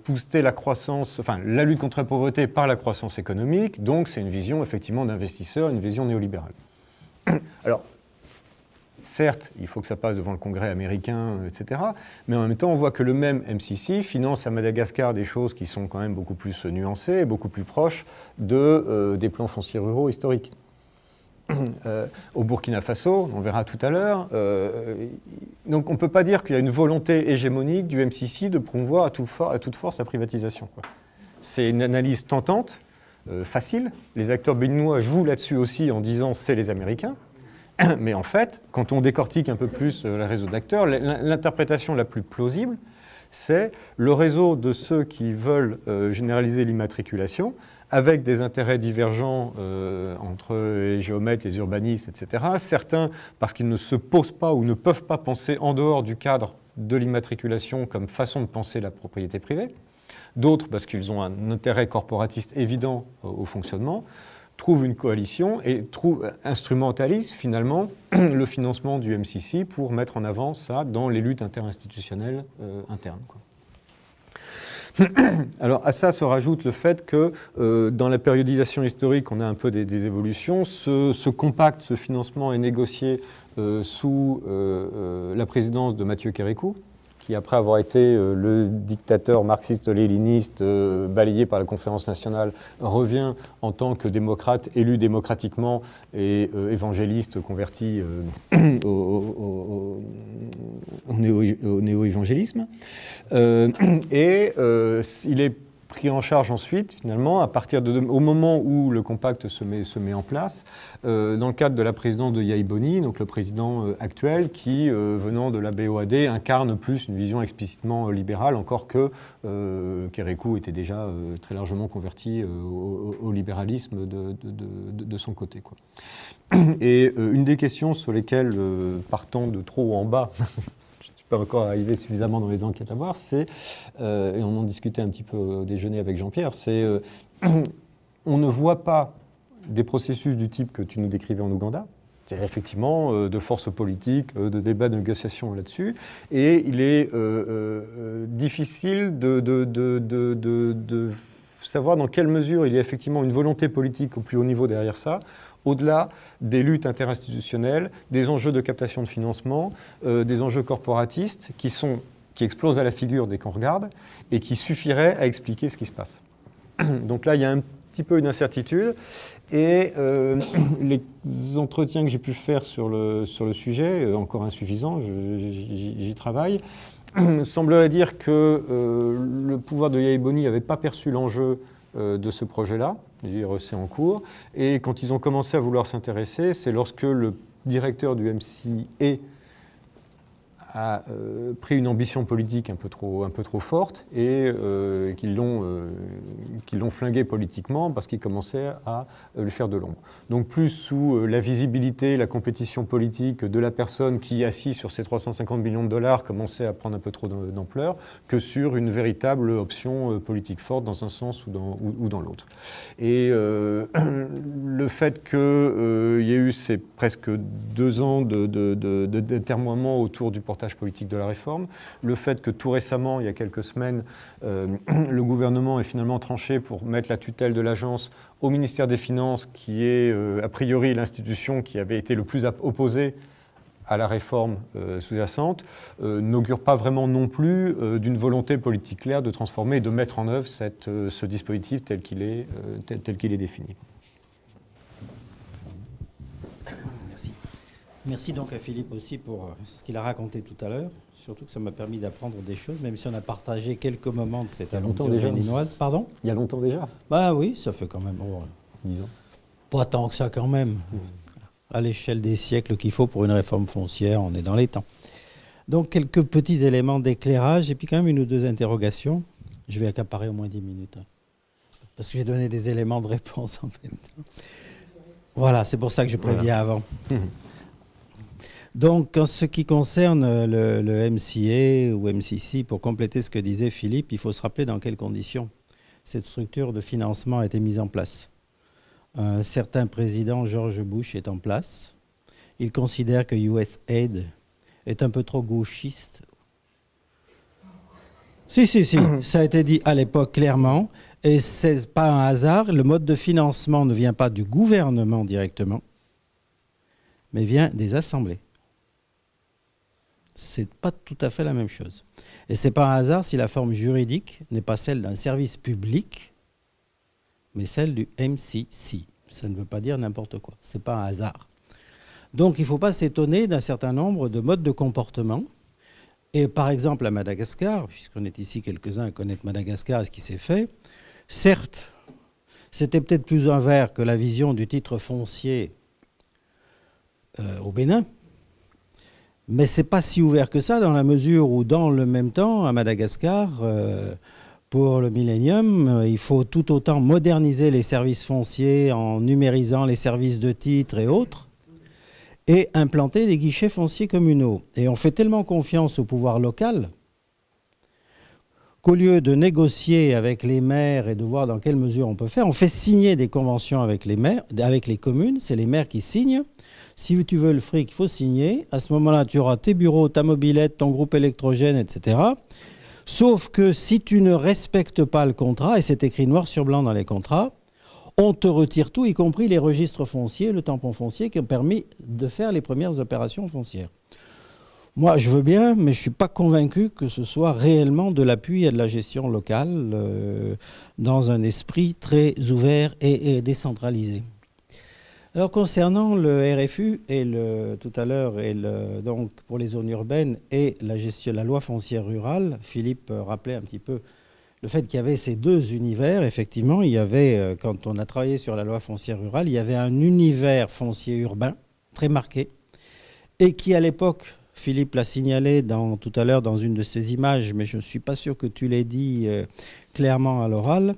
booster la croissance, enfin la lutte contre la pauvreté par la croissance économique, donc c'est une vision effectivement d'investisseur, une vision néolibérale. Alors, certes, il faut que ça passe devant le Congrès américain, etc. Mais en même temps, on voit que le même MCC finance à Madagascar des choses qui sont quand même beaucoup plus nuancées, beaucoup plus proches des plans fonciers ruraux historiques. Au Burkina Faso, on verra tout à l'heure, donc on ne peut pas dire qu'il y a une volonté hégémonique du MCC de promouvoir à toute force la privatisation, quoi. C'est une analyse tentante, facile. Les acteurs béninois jouent là-dessus aussi en disant c'est les Américains. Mais en fait, quand on décortique un peu plus le réseau d'acteurs, l'interprétation la plus plausible, c'est le réseau de ceux qui veulent généraliser l'immatriculation avec des intérêts divergents entre les géomètres, les urbanistes, etc. Certains parce qu'ils ne se posent pas ou ne peuvent pas penser en dehors du cadre de l'immatriculation comme façon de penser la propriété privée. D'autres parce qu'ils ont un intérêt corporatiste évident au fonctionnement, trouvent une coalition et instrumentalisent finalement le financement du MCC pour mettre en avant ça dans les luttes interinstitutionnelles internes, quoi. Alors à ça se rajoute le fait que dans la périodisation historique, on a un peu des évolutions. Ce compact, ce financement est négocié sous la présidence de Mathieu Kérékou, qui après avoir été le dictateur marxiste-léniniste balayé par la conférence nationale, revient en tant que démocrate élu démocratiquement et évangéliste converti au néo-évangélisme. Il est pris en charge ensuite, finalement, au moment où le compact se met en place, dans le cadre de la présidence de Yahi Boni, donc le président actuel, qui, venant de la BOAD, incarne plus une vision explicitement libérale, encore que Kérékou était déjà très largement converti au libéralisme de son côté, quoi. Et une des questions sur lesquelles, partant de trop en bas, pas encore arrivé suffisamment dans les enquêtes à voir, c'est, et on en discutait un petit peu au déjeuner avec Jean-Pierre, c'est on ne voit pas des processus du type que tu nous décrivais en Ouganda, c'est-à-dire effectivement de forces politiques, de débats, de négociations là-dessus, et il est difficile de savoir dans quelle mesure il y a effectivement une volonté politique au plus haut niveau derrière ça, au-delà des luttes interinstitutionnelles, des enjeux de captation de financement, des enjeux corporatistes qui sont qui explose à la figure dès qu'on regarde et qui suffirait à expliquer ce qui se passe. Donc là, il y a un petit peu une incertitude. Et les entretiens que j'ai pu faire sur le sujet, encore insuffisants, j'y travaille, semblerait dire que le pouvoir de Yahya Boni n'avait pas perçu l'enjeu de ce projet-là, c'est en cours, et quand ils ont commencé à vouloir s'intéresser, c'est lorsque le directeur du MCA a pris une ambition politique un peu trop forte et qu'ils l'ont flingué politiquement parce qu'il commençait à lui faire de l'ombre. Donc plus sous la visibilité, la compétition politique de la personne qui, assise sur ces 350 millions de dollars, commençait à prendre un peu trop d'ampleur, que sur une véritable option politique forte dans un sens ou dans l'autre. Et le fait qu'il y ait eu ces presque 2 ans d'atermoiement autour du portage politique de la réforme, le fait que tout récemment, il y a quelques semaines, le gouvernement ait finalement tranché pour mettre la tutelle de l'agence au ministère des Finances, qui est a priori l'institution qui avait été le plus opposée à la réforme sous-jacente, n'augure pas vraiment non plus d'une volonté politique claire de transformer et de mettre en œuvre ce dispositif tel qu'il est défini. Merci donc à Philippe aussi pour ce qu'il a raconté tout à l'heure, surtout que ça m'a permis d'apprendre des choses, même si on a partagé quelques moments de cette aventure béninoise. Pardon ? Il y a longtemps déjà ? Bah oui, ça fait quand même... 10 ans. Pas tant que ça quand même. À l'échelle des siècles qu'il faut pour une réforme foncière, on est dans les temps. Donc quelques petits éléments d'éclairage et puis quand même 1 ou 2 interrogations. Je vais accaparer au moins 10 minutes. Parce que j'ai donné des éléments de réponse en même temps. Voilà, c'est pour ça que je préviens avant. Donc, en ce qui concerne le MCA ou MCC, pour compléter ce que disait Philippe, il faut se rappeler dans quelles conditions cette structure de financement a été mise en place. Un certain président, George Bush, est en place. Il considère que USAID est un peu trop gauchiste. Si, ça a été dit à l'époque clairement, et c'est pas un hasard, le mode de financement ne vient pas du gouvernement directement, mais vient des assemblées. C'est pas tout à fait la même chose. Et c'est pas un hasard si la forme juridique n'est pas celle d'un service public, mais celle du MCC. Ça ne veut pas dire n'importe quoi. C'est pas un hasard. Donc il ne faut pas s'étonner d'un certain nombre de modes de comportement. Et par exemple à Madagascar, puisqu'on est ici quelques-uns à connaître Madagascar et ce qui s'est fait, certes, c'était peut-être plus ouvert que la vision du titre foncier au Bénin, mais ce n'est pas si ouvert que ça dans la mesure où, dans le même temps, à Madagascar, pour le millénium, il faut tout autant moderniser les services fonciers en numérisant les services de titres et autres, et implanter des guichets fonciers communaux. Et on fait tellement confiance au pouvoir local qu'au lieu de négocier avec les maires et de voir dans quelle mesure on peut faire, on fait signer des conventions avec les maires, avec les communes, c'est les maires qui signent. Si tu veux le fric, il faut signer. À ce moment-là, tu auras tes bureaux, ta mobilette, ton groupe électrogène, etc. Sauf que si tu ne respectes pas le contrat, et c'est écrit noir sur blanc dans les contrats, on te retire tout, y compris les registres fonciers, le tampon foncier qui ont permis de faire les premières opérations foncières. Moi, je veux bien, mais je ne suis pas convaincu que ce soit réellement de l'appui à de la gestion locale dans un esprit très ouvert et décentralisé. Alors concernant le RFU et tout à l'heure donc pour les zones urbaines et la loi foncière rurale, Philippe rappelait un petit peu le fait qu'il y avait ces 2 univers. Effectivement, il y avait, quand on a travaillé sur la loi foncière rurale, il y avait un univers foncier urbain très marqué et qui à l'époque, Philippe l'a signalé tout à l'heure dans une de ses images, mais je ne suis pas sûr que tu l'aies dit clairement à l'oral,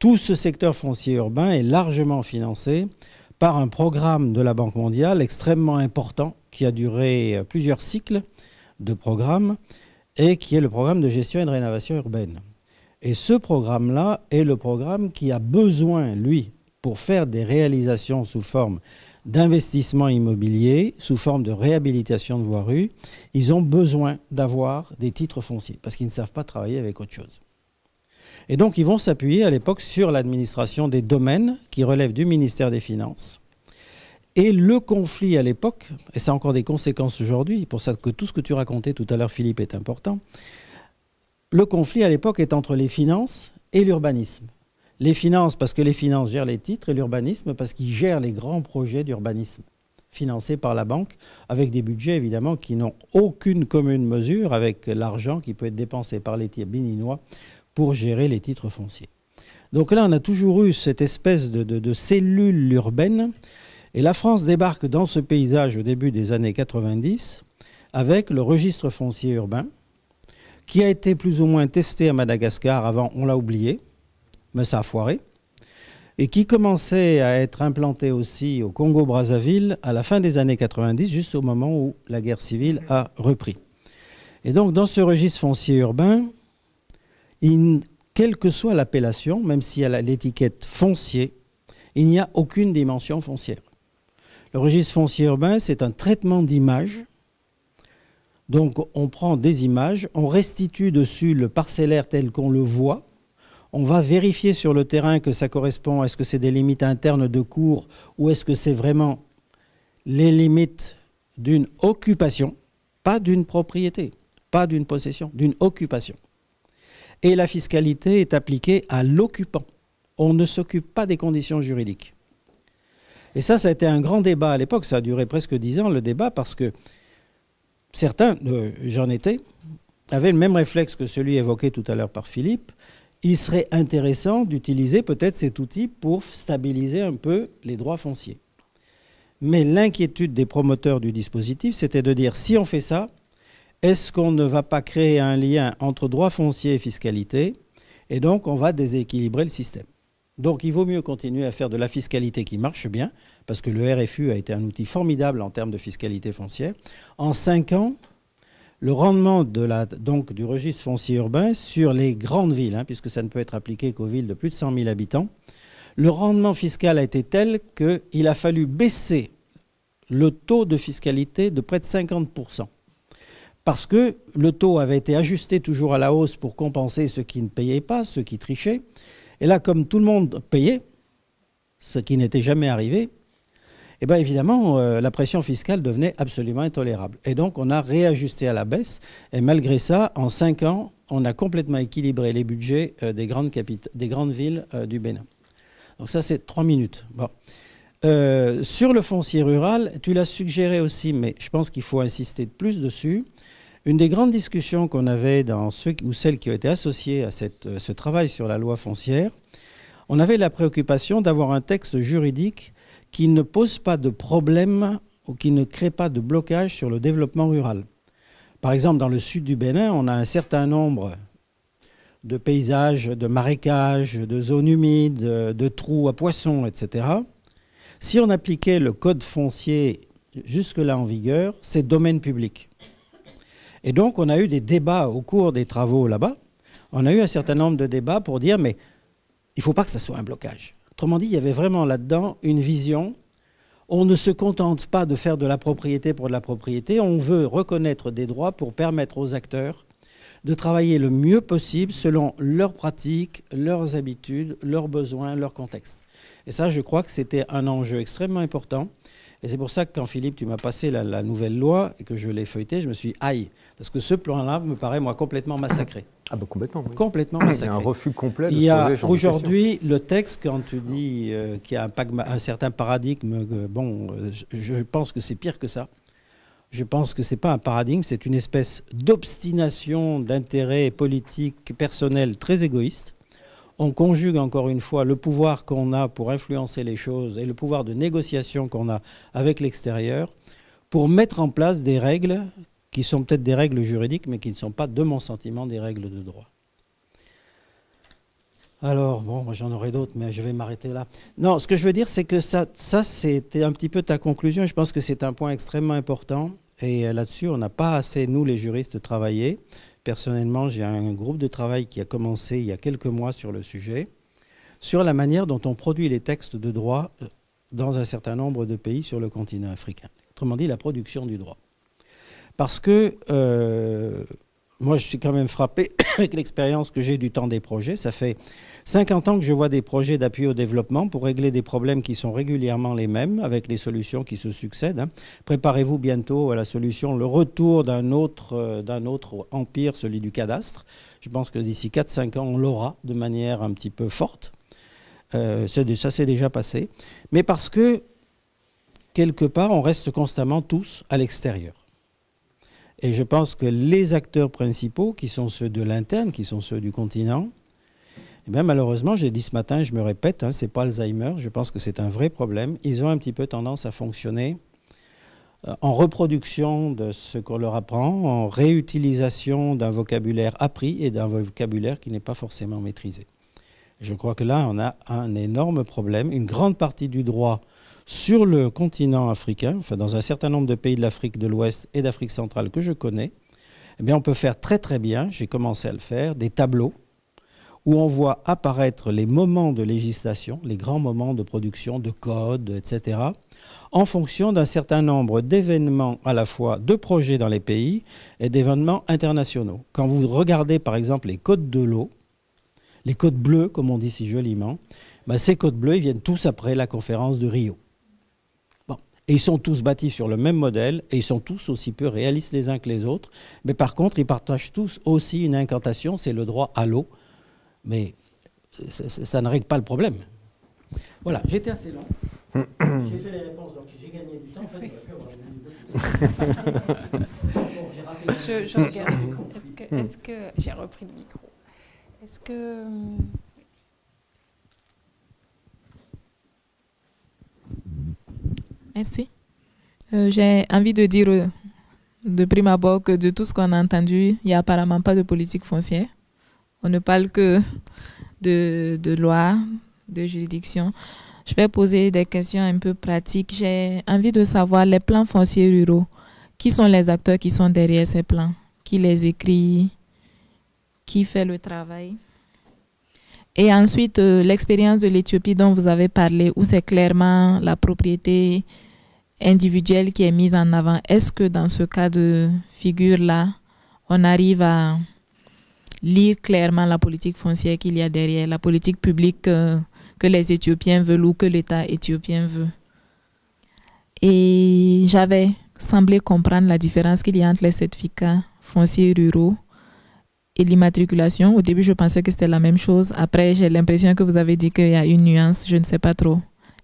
tout ce secteur foncier urbain est largement financé par un programme de la Banque mondiale extrêmement important qui a duré plusieurs cycles de programmes et qui est le programme de gestion et de rénovation urbaine. Et ce programme-là est le programme qui a besoin, lui, pour faire des réalisations sous forme d'investissement immobilier, sous forme de réhabilitation de voiries, ils ont besoin d'avoir des titres fonciers parce qu'ils ne savent pas travailler avec autre chose. Et donc, ils vont s'appuyer à l'époque sur l'administration des domaines qui relèvent du ministère des Finances. Et le conflit à l'époque, et ça a encore des conséquences aujourd'hui, pour ça que tout ce que tu racontais tout à l'heure, Philippe, est important, le conflit à l'époque est entre les finances et l'urbanisme. Les finances parce que les finances gèrent les titres et l'urbanisme parce qu'ils gèrent les grands projets d'urbanisme financés par la banque avec des budgets évidemment qui n'ont aucune commune mesure avec l'argent qui peut être dépensé par les béninois pour gérer les titres fonciers. Donc là, on a toujours eu cette espèce de cellule urbaine et la France débarque dans ce paysage au début des années 90 avec le registre foncier urbain qui a été plus ou moins testé à Madagascar. Avant, on l'a oublié, mais ça a foiré, et qui commençait à être implanté aussi au Congo-Brazzaville à la fin des années 90, juste au moment où la guerre civile a repris. Et donc, dans ce registre foncier urbain, quelle que soit l'appellation, même s'il y a l'étiquette foncier, il n'y a aucune dimension foncière. Le registre foncier urbain, c'est un traitement d'images. Donc, on prend des images, on restitue dessus le parcellaire tel qu'on le voit. On va vérifier sur le terrain que ça correspond, est-ce que c'est des limites internes de cours ou est-ce que c'est vraiment les limites d'une occupation, pas d'une propriété, pas d'une possession, d'une occupation. Et la fiscalité est appliquée à l'occupant. On ne s'occupe pas des conditions juridiques. Et ça a été un grand débat à l'époque, ça a duré presque 10 ans le débat parce que certains, j'en étais, avaient le même réflexe que celui évoqué tout à l'heure par Philippe. Il serait intéressant d'utiliser peut-être cet outil pour stabiliser un peu les droits fonciers. Mais l'inquiétude des promoteurs du dispositif, c'était de dire, si on fait ça, est-ce qu'on ne va pas créer un lien entre droit foncier et fiscalité? Et donc, on va déséquilibrer le système. Donc, il vaut mieux continuer à faire de la fiscalité qui marche bien, parce que le RFU a été un outil formidable en termes de fiscalité foncière. En 5 ans, le rendement du registre foncier urbain sur les grandes villes, puisque ça ne peut être appliqué qu'aux villes de plus de 100 000 habitants, le rendement fiscal a été tel qu'il a fallu baisser le taux de fiscalité de près de 50%. Parce que le taux avait été ajusté toujours à la hausse pour compenser ceux qui ne payaient pas, ceux qui trichaient. Et là, comme tout le monde payait, ce qui n'était jamais arrivé, eh bien évidemment, la pression fiscale devenait absolument intolérable. Et donc, on a réajusté à la baisse. Et malgré ça, en 5 ans, on a complètement équilibré les budgets des grandes villes du Bénin. Donc ça, c'est 3 minutes. Bon. Sur le foncier rural, tu l'as suggéré aussi, mais je pense qu'il faut insister plus dessus. Une des grandes discussions qu'on avait dans ceux ou celles qui ont été associées à ce travail sur la loi foncière, on avait la préoccupation d'avoir un texte juridique qui ne pose pas de problème ou qui ne crée pas de blocage sur le développement rural. Par exemple, dans le sud du Bénin, on a un certain nombre de paysages, de marécages, de zones humides, de trous à poissons, etc. Si on appliquait le code foncier jusque-là en vigueur, c'est domaine public. Et donc, on a eu des débats au cours des travaux là-bas. On a eu un certain nombre de débats pour dire, mais il ne faut pas que ça soit un blocage. Autrement dit, il y avait vraiment là-dedans une vision. On ne se contente pas de faire de la propriété pour de la propriété. On veut reconnaître des droits pour permettre aux acteurs de travailler le mieux possible selon leurs pratiques, leurs habitudes, leurs besoins, leur contexte. Et ça, je crois que c'était un enjeu extrêmement important. Et c'est pour ça que quand Philippe, tu m'as passé la nouvelle loi et que je l'ai feuilletée, je me suis dit, aïe, parce que ce plan-là me paraît, moi, complètement massacré. Ah ben complètement. Oui. Complètement massacré. Il y a un refus complet de Il y a poser ce genre de aujourd'hui le texte, quand tu dis qu'il y a un certain paradigme, je pense que c'est pire que ça. Je pense que ce n'est pas un paradigme, c'est une espèce d'obstination d'intérêts politiques personnels très égoïste. On conjugue encore une fois le pouvoir qu'on a pour influencer les choses et le pouvoir de négociation qu'on a avec l'extérieur pour mettre en place des règles qui sont peut-être des règles juridiques, mais qui ne sont pas, de mon sentiment, des règles de droit. Alors, bon, moi j'en aurais d'autres, mais je vais m'arrêter là. Non, ce que je veux dire, c'est que ça c'était un petit peu ta conclusion. Je pense que c'est un point extrêmement important. Et là-dessus, on n'a pas assez, nous les juristes, travaillé. Personnellement, j'ai un groupe de travail qui a commencé il y a quelques mois sur le sujet, sur la manière dont on produit les textes de droit dans un certain nombre de pays sur le continent africain. Autrement dit, la production du droit. Parce que moi, je suis quand même frappé avec l'expérience que j'ai du temps des projets. Ça fait 50 ans que je vois des projets d'appui au développement pour régler des problèmes qui sont régulièrement les mêmes, avec des solutions qui se succèdent. Hein. Préparez-vous bientôt à la solution, le retour d'un autre empire, celui du cadastre. Je pense que d'ici 4-5 ans, on l'aura de manière un petit peu forte. Ça s'est déjà passé. Mais parce que, quelque part, on reste constamment tous à l'extérieur. Et je pense que les acteurs principaux, qui sont ceux de l'interne, qui sont ceux du continent, eh bien, malheureusement, j'ai dit ce matin, je me répète, hein, ce n'est pas Alzheimer, je pense que c'est un vrai problème. Ils ont un petit peu tendance à fonctionner en reproduction de ce qu'on leur apprend, en réutilisation d'un vocabulaire appris et d'un vocabulaire qui n'est pas forcément maîtrisé. Je crois que là, on a un énorme problème. Une grande partie du droit sur le continent africain, enfin dans un certain nombre de pays de l'Afrique de l'Ouest et d'Afrique centrale que je connais, eh bien on peut faire très très bien, j'ai commencé à le faire, des tableaux où on voit apparaître les moments de législation, les grands moments de production, de code, etc., en fonction d'un certain nombre d'événements à la fois de projets dans les pays et d'événements internationaux. Quand vous regardez par exemple les codes de l'eau, les codes bleus, comme on dit si joliment, ben ces codes bleus ils viennent tous après la conférence de Rio. Et ils sont tous bâtis sur le même modèle et ils sont tous aussi peu réalistes les uns que les autres. Mais par contre, ils partagent tous aussi une incantation, c'est le droit à l'eau. Mais ça ne règle pas le problème. Voilà, j'étais assez long. J'ai fait les réponses, donc j'ai gagné du temps. En fait, je regarde. Est-ce que j'ai repris le micro? Est-ce que... Merci. J'ai envie de dire de prime abord que de tout ce qu'on a entendu, il n'y a apparemment pas de politique foncière. On ne parle que de loi, de juridiction. Je vais poser des questions un peu pratiques. J'ai envie de savoir les plans fonciers ruraux. Qui sont les acteurs qui sont derrière ces plans? Qui les écrit? Qui fait le travail? Et ensuite, l'expérience de l'Éthiopie dont vous avez parlé, où c'est clairement la propriété individuelle qui est mise en avant. Est-ce que dans ce cas de figure-là, on arrive à lire clairement la politique foncière qu'il y a derrière, la politique publique que les Éthiopiens veulent ou que l'État éthiopien veut? Et j'avais semblé comprendre la différence qu'il y a entre les certificats fonciers ruraux et l'immatriculation. Au début, je pensais que c'était la même chose. Après, j'ai l'impression que vous avez dit qu'il y a une nuance. Je ne sais pas trop.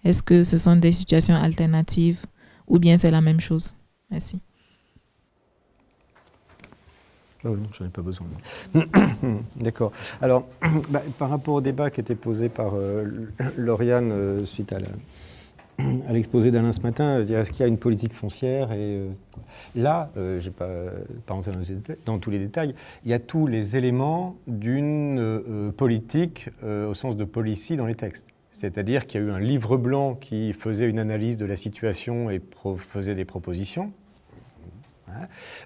Est-ce que ce sont des situations alternatives ou bien c'est la même chose? Merci. Oh non, j'en ai pas besoin. D'accord. Alors, par rapport au débat qui était posé par Lauriane suite à l'exposé d'Alain ce matin, est-ce qu'il y a une politique foncière? Et là, je ne vais pas rentrer dans tous les détails, il y a tous les éléments d'une politique au sens de policy dans les textes. C'est-à-dire qu'il y a eu un livre blanc qui faisait une analyse de la situation et faisait des propositions.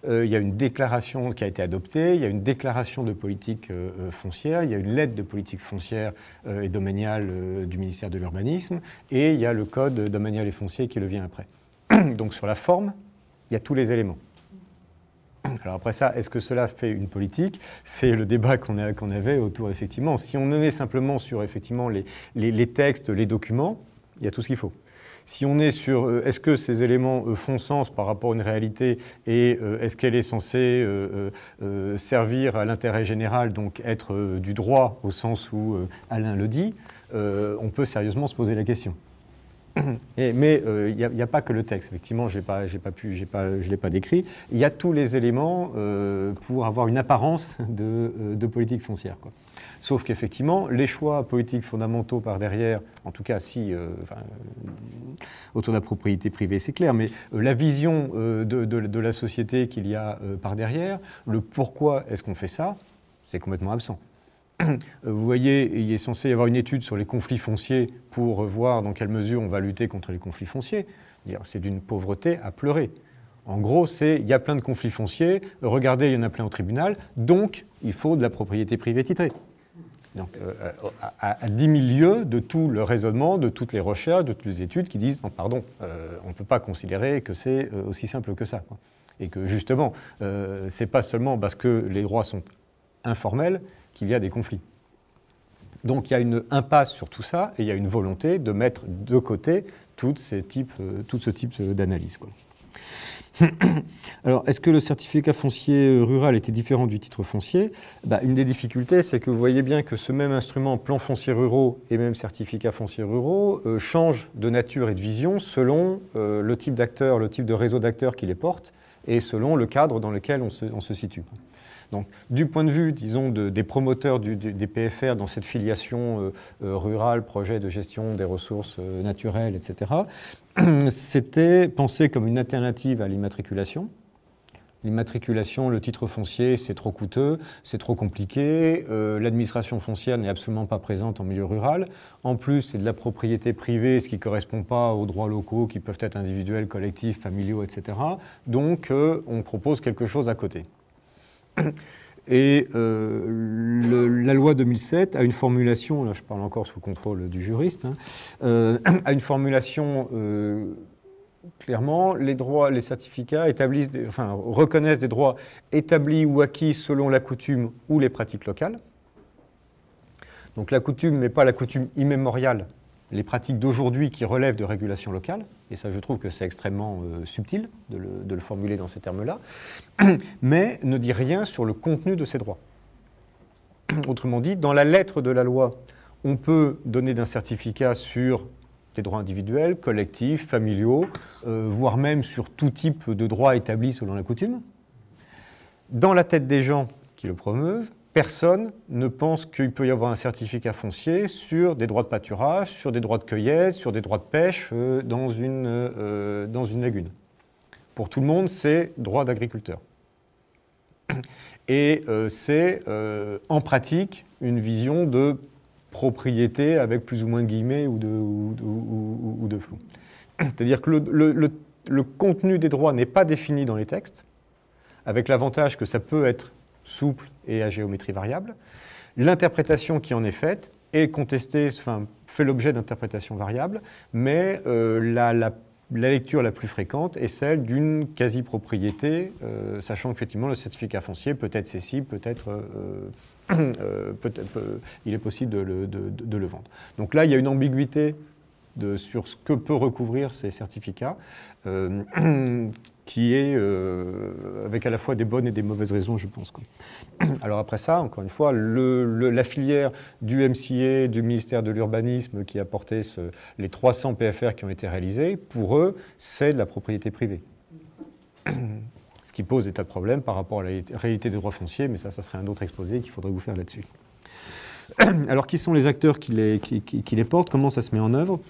Il y a une déclaration qui a été adoptée, il y a une déclaration de politique foncière, il y a une lettre de politique foncière et domaniale du ministère de l'Urbanisme, et il y a le code domanial et foncier qui le vient après. Donc sur la forme, il y a tous les éléments. Alors après ça, est-ce que cela fait une politique? C'est le débat qu'on avait autour, effectivement. Si on est simplement sur effectivement les textes, les documents, il y a tout ce qu'il faut. Si on est sur est-ce que ces éléments font sens par rapport à une réalité et est-ce qu'elle est censée servir à l'intérêt général, donc être du droit au sens où Alain le dit, on peut sérieusement se poser la question. Mais il n'y a pas que le texte, effectivement, je ne l'ai pas décrit. Il y a tous les éléments pour avoir une apparence de politique foncière, quoi. Sauf qu'effectivement, les choix politiques fondamentaux par derrière, en tout cas si, autour de la propriété privée, c'est clair, mais la vision de la société qu'il y a par derrière, le pourquoi est-ce qu'on fait ça, c'est complètement absent. Vous voyez, il est censé y avoir une étude sur les conflits fonciers pour voir dans quelle mesure on va lutter contre les conflits fonciers. C'est d'une pauvreté à pleurer. En gros, il y a plein de conflits fonciers, regardez, il y en a plein au tribunal, donc il faut de la propriété privée titrée. Donc, à 10 000 lieues de tout le raisonnement, de toutes les recherches, de toutes les études qui disent non, pardon, on ne peut pas considérer que c'est aussi simple que ça, quoi. Et que justement, ce n'est pas seulement parce que les droits sont informels qu'il y a des conflits. Donc il y a une impasse sur tout ça et il y a une volonté de mettre de côté tout ce type d'analyse. Alors, est-ce que le certificat foncier rural était différent du titre foncier? Une des difficultés, c'est que vous voyez bien que ce même instrument, plan foncier ruraux et même certificat foncier ruraux, change de nature et de vision selon le type d'acteur, le type de réseau d'acteurs qui les porte et selon le cadre dans lequel on se situe. Donc, du point de vue, disons, des promoteurs des PFR dans cette filiation rurale, projet de gestion des ressources naturelles, etc., c'était pensé comme une alternative à l'immatriculation. L'immatriculation, le titre foncier, c'est trop coûteux, c'est trop compliqué, l'administration foncière n'est absolument pas présente en milieu rural. En plus, c'est de la propriété privée, ce qui ne correspond pas aux droits locaux qui peuvent être individuels, collectifs, familiaux, etc. Donc, on propose quelque chose à côté. Et la loi 2007 a une formulation, là je parle encore sous le contrôle du juriste, a une formulation clairement, les certificats reconnaissent des droits établis ou acquis selon la coutume ou les pratiques locales. Donc la coutume, mais pas la coutume immémoriale, les pratiques d'aujourd'hui qui relèvent de régulation locale, et ça je trouve que c'est extrêmement subtil de le formuler dans ces termes-là, mais ne dit rien sur le contenu de ces droits. Autrement dit, dans la lettre de la loi, on peut donner d'un certificat sur des droits individuels, collectifs, familiaux, voire même sur tout type de droits établis selon la coutume. Dans la tête des gens qui le promeuvent, personne ne pense qu'il peut y avoir un certificat foncier sur des droits de pâturage, sur des droits de cueillette, sur des droits de pêche dans une lagune. Pour tout le monde, c'est droit d'agriculteur. Et c'est en pratique une vision de propriété avec plus ou moins de guillemets ou de flou. C'est-à-dire que le contenu des droits n'est pas défini dans les textes, avec l'avantage que ça peut être souple et à géométrie variable. L'interprétation qui en est faite est contestée, fait l'objet d'interprétations variables, mais la lecture la plus fréquente est celle d'une quasi-propriété, sachant qu'effectivement le certificat foncier peut être cessible, il est possible de le vendre. Donc là, il y a une ambiguïté sur ce que peut recouvrir ces certificats, qui est avec à la fois des bonnes et des mauvaises raisons, je pense. Alors après ça, encore une fois, la filière du MCA, du ministère de l'Urbanisme qui a porté les 300 PFR qui ont été réalisés, pour eux, c'est de la propriété privée. Ce qui pose des tas de problèmes par rapport à la réalité des droits fonciers, mais ça serait un autre exposé qu'il faudrait vous faire là-dessus. Alors, qui sont les acteurs qui les portent? Comment ça se met en œuvre?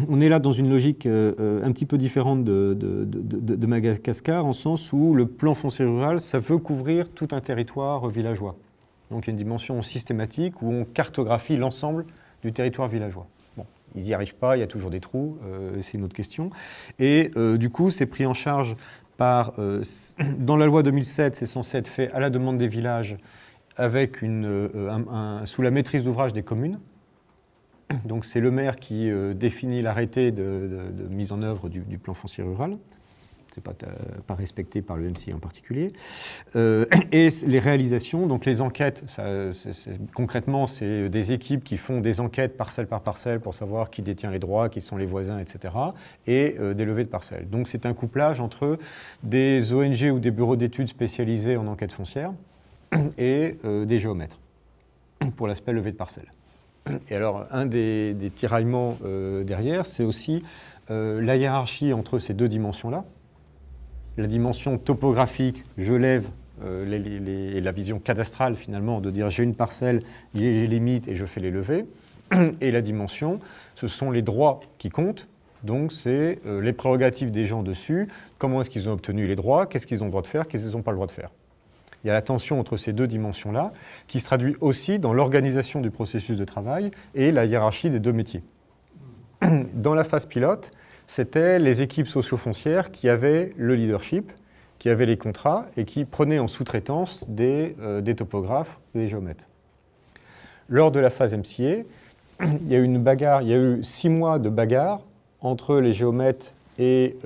On est là dans une logique un petit peu différente de Madagascar, en sens où le plan foncier rural, ça veut couvrir tout un territoire villageois. Donc il y a une dimension systématique où on cartographie l'ensemble du territoire villageois. Bon, ils n'y arrivent pas, il y a toujours des trous, c'est une autre question. Et du coup, c'est pris en charge par... dans la loi 2007, c'est censé être fait à la demande des villages avec sous la maîtrise d'ouvrage des communes. Donc c'est le maire qui définit l'arrêté de mise en œuvre du plan foncier rural. Ce n'est pas respecté par le MCA en particulier. Et les réalisations, donc les enquêtes, concrètement, c'est des équipes qui font des enquêtes parcelle par parcelle pour savoir qui détient les droits, qui sont les voisins, etc. Et des levées de parcelles. Donc c'est un couplage entre des ONG ou des bureaux d'études spécialisés en enquête foncière et des géomètres pour l'aspect levée de parcelles. Et alors, un des tiraillements derrière, c'est aussi la hiérarchie entre ces deux dimensions-là. La dimension topographique, je lève la vision cadastrale finalement, de dire j'ai une parcelle, il y a les limites et je fais les levées. Et la dimension, ce sont les droits qui comptent, donc c'est les prérogatives des gens dessus, comment est-ce qu'ils ont obtenu les droits, qu'est-ce qu'ils ont le droit de faire, qu'est-ce qu'ils n'ont pas le droit de faire. Il y a la tension entre ces deux dimensions-là qui se traduit aussi dans l'organisation du processus de travail et la hiérarchie des deux métiers. Dans la phase pilote, c'était les équipes socio-foncières qui avaient le leadership, qui avaient les contrats et qui prenaient en sous-traitance des topographes et des géomètres. Lors de la phase MCA, il y a eu 6 mois de bagarre entre les géomètres et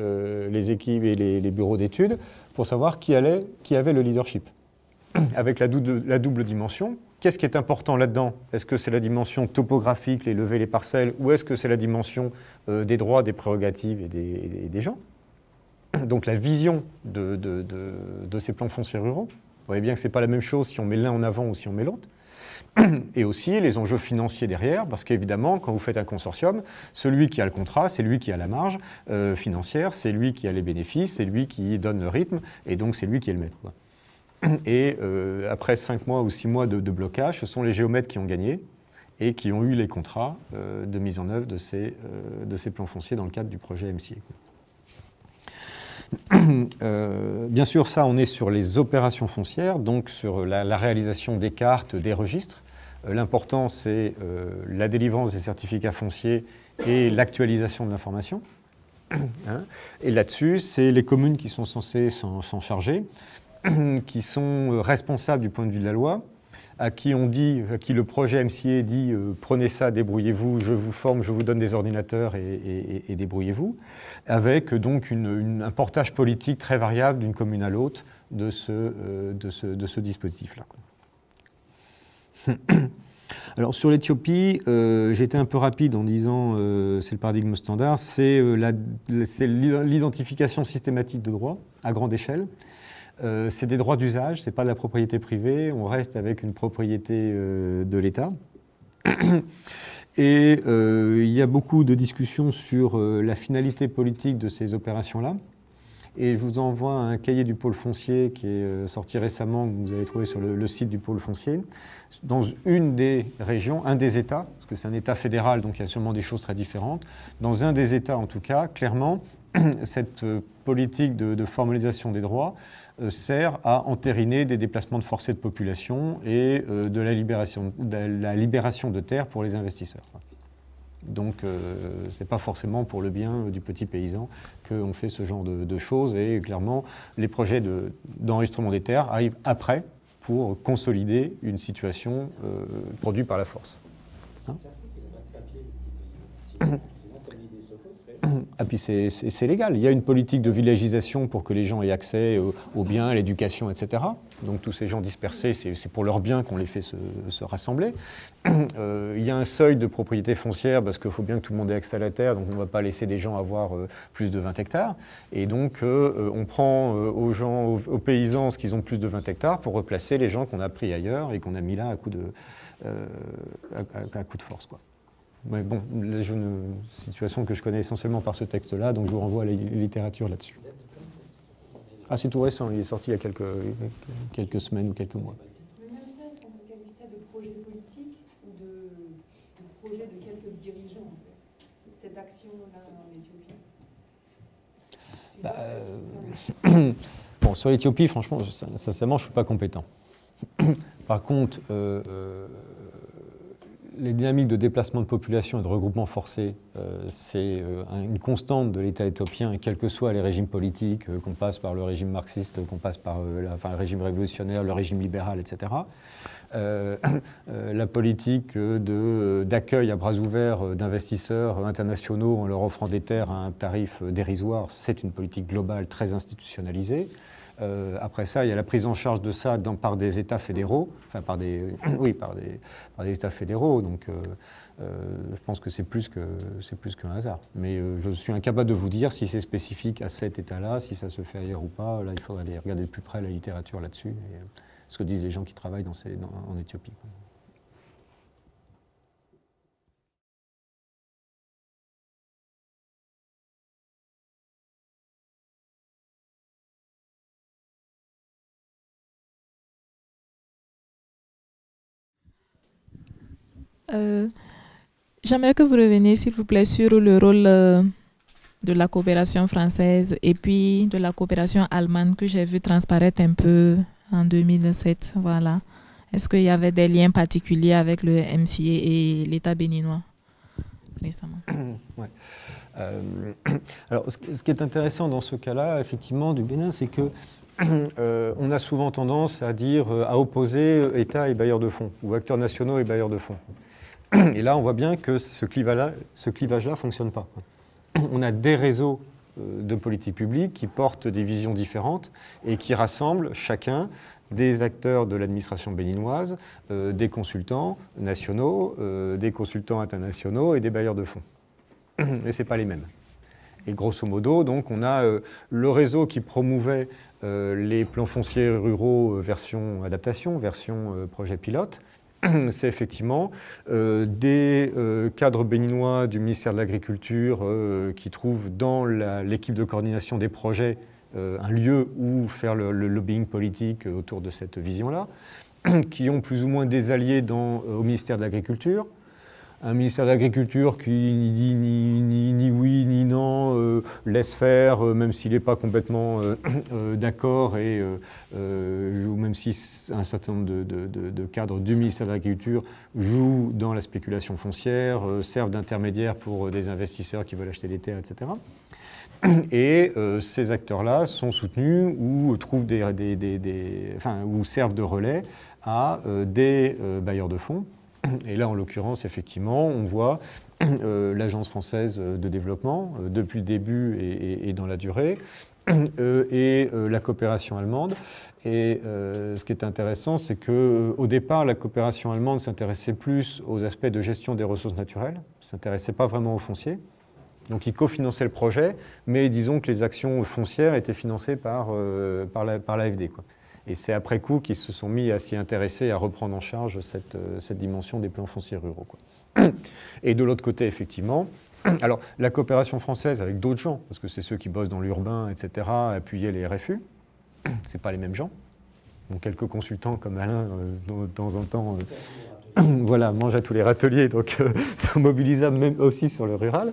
les équipes et les bureaux d'études pour savoir qui avait le leadership. Avec la double dimension, qu'est-ce qui est important là-dedans? Est-ce que c'est la dimension topographique, les levées, les parcelles, ou est-ce que c'est la dimension des droits, des prérogatives et des gens? Donc la vision de ces plans fonciers ruraux, vous voyez bien que ce n'est pas la même chose si on met l'un en avant ou si on met l'autre. Et aussi les enjeux financiers derrière, parce qu'évidemment, quand vous faites un consortium, celui qui a le contrat, c'est lui qui a la marge financière, c'est lui qui a les bénéfices, c'est lui qui donne le rythme, et donc c'est lui qui est le maître, quoi. Et après 5 mois ou 6 mois de blocage, ce sont les géomètres qui ont gagné et qui ont eu les contrats de mise en œuvre de ces plans fonciers dans le cadre du projet MCA. Bien sûr, ça, on est sur les opérations foncières, donc sur la réalisation des cartes, des registres. L'important, c'est la délivrance des certificats fonciers et l'actualisation de l'information. Et là-dessus, c'est les communes qui sont censées s'en charger, qui sont responsables du point de vue de la loi, à qui le projet MCA dit prenez ça, débrouillez-vous, je vous forme, je vous donne des ordinateurs et débrouillez-vous, avec donc un portage politique très variable d'une commune à l'autre de ce dispositif-là. Alors sur l'Éthiopie, j'ai été un peu rapide en disant c'est le paradigme standard, c'est l'identification systématique de droits à grande échelle. C'est des droits d'usage, ce n'est pas de la propriété privée, on reste avec une propriété de l'État. Et il y a beaucoup de discussions sur la finalité politique de ces opérations-là. Et je vous envoie un cahier du pôle foncier qui est sorti récemment, que vous avez trouvé sur le site du pôle foncier, dans une des régions, un des États, parce que c'est un État fédéral, donc il y a sûrement des choses très différentes. Dans un des États, en tout cas, clairement, cette politique de formalisation des droits sert à entériner des déplacements de forcés de population et de la libération de terres pour les investisseurs. Donc ce n'est pas forcément pour le bien du petit paysan qu'on fait ce genre de choses, et clairement les projets d'enregistrement des terres arrivent après pour consolider une situation produite par la force. Ah, puis c'est légal. Il y a une politique de villagisation pour que les gens aient accès aux biens, à l'éducation, etc. Donc tous ces gens dispersés, c'est pour leur bien qu'on les fait se rassembler. Il y a un seuil de propriété foncière parce qu'il faut bien que tout le monde ait accès à la terre, donc on ne va pas laisser des gens avoir plus de 20 hectares. Et donc on prend aux paysans ce qu'ils ont plus de 20 hectares pour replacer les gens qu'on a pris ailleurs et qu'on a mis là à coup de force, quoi. Mais bon, c'est une situation que je connais essentiellement par ce texte-là, donc je vous renvoie à la littérature là-dessus. Ah, c'est tout récent, il est sorti il y a quelques semaines ou quelques mois. Mais même ça, est-ce qu'on peut qualifier ça de projet politique ou de projet de quelques dirigeants, en fait, cette action-là en Éthiopie? Bon, sur l'Éthiopie, franchement, sincèrement, je ne suis pas compétent. Par contre, les dynamiques de déplacement de population et de regroupement forcé, c'est une constante de l'État éthiopien, et quels que soient les régimes politiques, qu'on passe par le régime marxiste, qu'on passe par le régime révolutionnaire, le régime libéral, etc. La politique d'accueil à bras ouverts d'investisseurs internationaux en leur offrant des terres à un tarif dérisoire, c'est une politique globale très institutionnalisée. Après ça, il y a la prise en charge de ça par des États fédéraux, enfin par des États fédéraux. Donc, je pense que c'est plus qu'un hasard. Mais je suis incapable de vous dire si c'est spécifique à cet État-là, si ça se fait ailleurs ou pas. Là, il faut aller regarder de plus près la littérature là-dessus, et ce que disent les gens qui travaillent en Éthiopie. J'aimerais que vous reveniez, s'il vous plaît, sur le rôle de la coopération française et puis de la coopération allemande que j'ai vu transparaître un peu en 2007. Voilà. Est-ce qu'il y avait des liens particuliers avec le MCA et l'État béninois récemment? Ouais. Alors, ce qui est intéressant dans ce cas-là, effectivement, du Bénin, c'est que on a souvent tendance à opposer État et bailleurs de fonds, ou acteurs nationaux et bailleurs de fonds. Et là, on voit bien que ce clivage-là ne fonctionne pas. On a des réseaux de politique publique qui portent des visions différentes et qui rassemblent chacun des acteurs de l'administration béninoise, des consultants nationaux, des consultants internationaux et des bailleurs de fonds. Mais ce n'est pas les mêmes. Et grosso modo, donc, on a le réseau qui promouvait les plans fonciers ruraux version adaptation, version projet pilote. C'est effectivement des cadres béninois du ministère de l'Agriculture qui trouvent dans l'équipe de coordination des projets un lieu où faire le lobbying politique autour de cette vision-là, qui ont plus ou moins des alliés au ministère de l'Agriculture. Un ministère de l'Agriculture qui ni dit ni oui ni non, laisse faire, même s'il n'est pas complètement d'accord, ou même si un certain nombre de cadres du ministère de l'Agriculture jouent dans la spéculation foncière, servent d'intermédiaires pour des investisseurs qui veulent acheter des terres, etc. Et ces acteurs-là sont soutenus ou trouvent ou servent de relais à des bailleurs de fonds. Et là, en l'occurrence, effectivement, on voit l'Agence française de développement depuis le début et dans la durée, et la coopération allemande. Et ce qui est intéressant, c'est qu'au départ, la coopération allemande s'intéressait plus aux aspects de gestion des ressources naturelles, ne s'intéressait pas vraiment aux fonciers. Donc ils cofinançaient le projet, mais disons que les actions foncières étaient financées par l'AFD, quoi. Et c'est après coup qu'ils se sont mis à s'y intéresser, à reprendre en charge cette dimension des plans fonciers ruraux, quoi. Et de l'autre côté, effectivement, alors la coopération française avec d'autres gens, parce que c'est ceux qui bossent dans l'urbain, etc., appuyaient les RFU, c'est pas les mêmes gens. Donc quelques consultants comme Alain, de temps en temps, voilà, mangent à tous les râteliers, donc sont mobilisables même aussi sur le rural.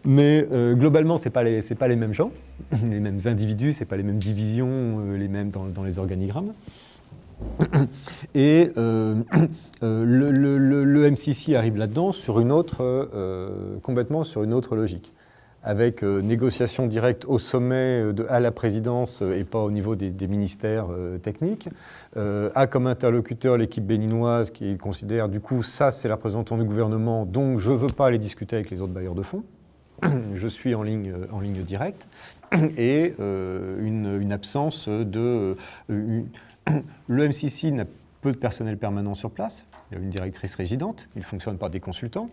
Mais globalement, c'est pas les mêmes gens, les mêmes individus, c'est pas les mêmes divisions, les mêmes dans les organigrammes. Et le MCC arrive là-dedans complètement sur une autre logique, avec négociation directe au sommet à la présidence et pas au niveau des ministères techniques, a comme interlocuteur l'équipe béninoise qui considère du coup ça c'est la représentant du gouvernement, donc je ne veux pas aller discuter avec les autres bailleurs de fonds, je suis en ligne directe, et une absence de... le MCC n'a peu de personnel permanent sur place, il y a une directrice résidente, il fonctionne par des consultants,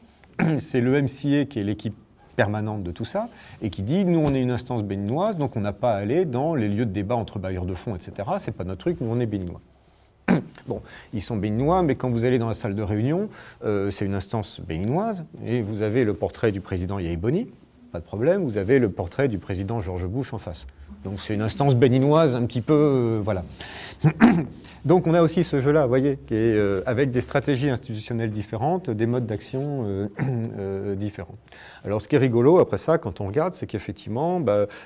c'est le MCA qui est l'équipe permanente de tout ça, et qui dit, nous on est une instance béninoise, donc on n'a pas à aller dans les lieux de débat entre bailleurs de fonds, etc. C'est pas notre truc, nous on est béninois. Bon, ils sont béninois, mais quand vous allez dans la salle de réunion, c'est une instance béninoise, et vous avez le portrait du président Yahi Boni, pas de problème, vous avez le portrait du président George Bush en face. Donc c'est une instance béninoise un petit peu, voilà. Donc on a aussi ce jeu-là, vous voyez, qui est, avec des stratégies institutionnelles différentes, des modes d'action différents. Alors ce qui est rigolo après ça, quand on regarde, c'est qu'effectivement,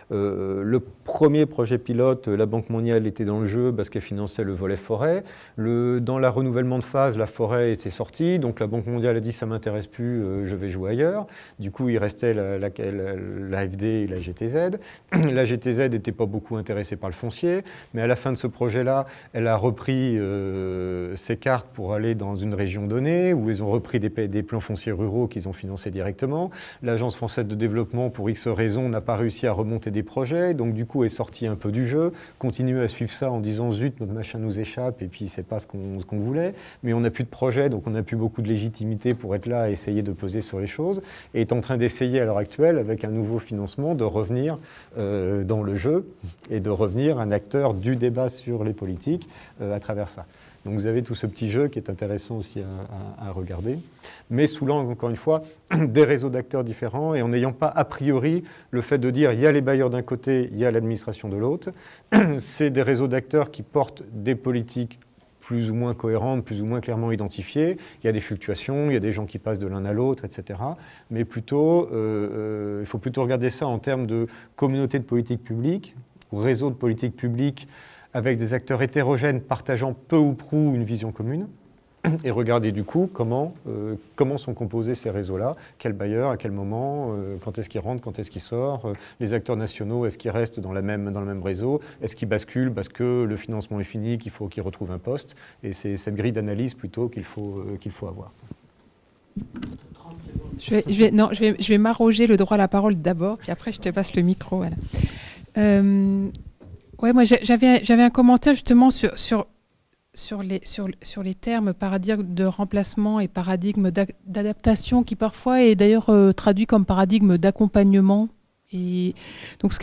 le premier projet pilote, la Banque mondiale était dans le jeu parce qu'elle finançait le volet forêt. Dans le renouvellement de phase, la forêt était sortie, donc la Banque mondiale a dit ça ne m'intéresse plus, je vais jouer ailleurs. Du coup, il restait l'AFD et la GTZ. La GTZ n'était pas beaucoup intéressée par le foncier, mais à la fin de ce projet-là, elle a repris ces cartes pour aller dans une région donnée, où ils ont repris des plans fonciers ruraux qu'ils ont financés directement. L'Agence française de développement, pour X raisons, n'a pas réussi à remonter des projets, donc du coup est sorti un peu du jeu, continue à suivre ça en disant zut, notre machin nous échappe, et puis c'est pas ce qu'on voulait, mais on n'a plus de projet, donc on n'a plus beaucoup de légitimité pour être là et essayer de peser sur les choses, et est en train d'essayer à l'heure actuelle, avec un nouveau financement, de revenir dans le jeu, et de revenir un acteur du débat sur les politiques à travers ça. Donc vous avez tout ce petit jeu qui est intéressant aussi à regarder, mais sous l'angle, encore une fois, des réseaux d'acteurs différents et en n'ayant pas a priori le fait de dire il y a les bailleurs d'un côté, il y a l'administration de l'autre. C'est des réseaux d'acteurs qui portent des politiques plus ou moins cohérentes, plus ou moins clairement identifiées. Il y a des fluctuations, il y a des gens qui passent de l'un à l'autre, etc. Mais plutôt, il faut plutôt regarder ça en termes de communauté de politique publique, ou réseau de politique publique, avec des acteurs hétérogènes partageant peu ou prou une vision commune, et regarder du coup comment sont composés ces réseaux-là, quel bailleur, à quel moment, quand est-ce qu'ils rentrent, quand est-ce qu'ils sortent, les acteurs nationaux, est-ce qu'ils restent dans le même réseau, est-ce qu'ils basculent parce que le financement est fini, qu'il faut qu'ils retrouvent un poste, et c'est cette grille d'analyse plutôt qu'il faut avoir. 30 secondes. Je vais m'arroger le droit à la parole d'abord, puis après je te passe le micro. Voilà. Ouais, moi j'avais un commentaire justement sur les termes paradigme de remplacement et paradigme d'adaptation qui parfois est d'ailleurs traduit comme paradigme d'accompagnement. Et donc ce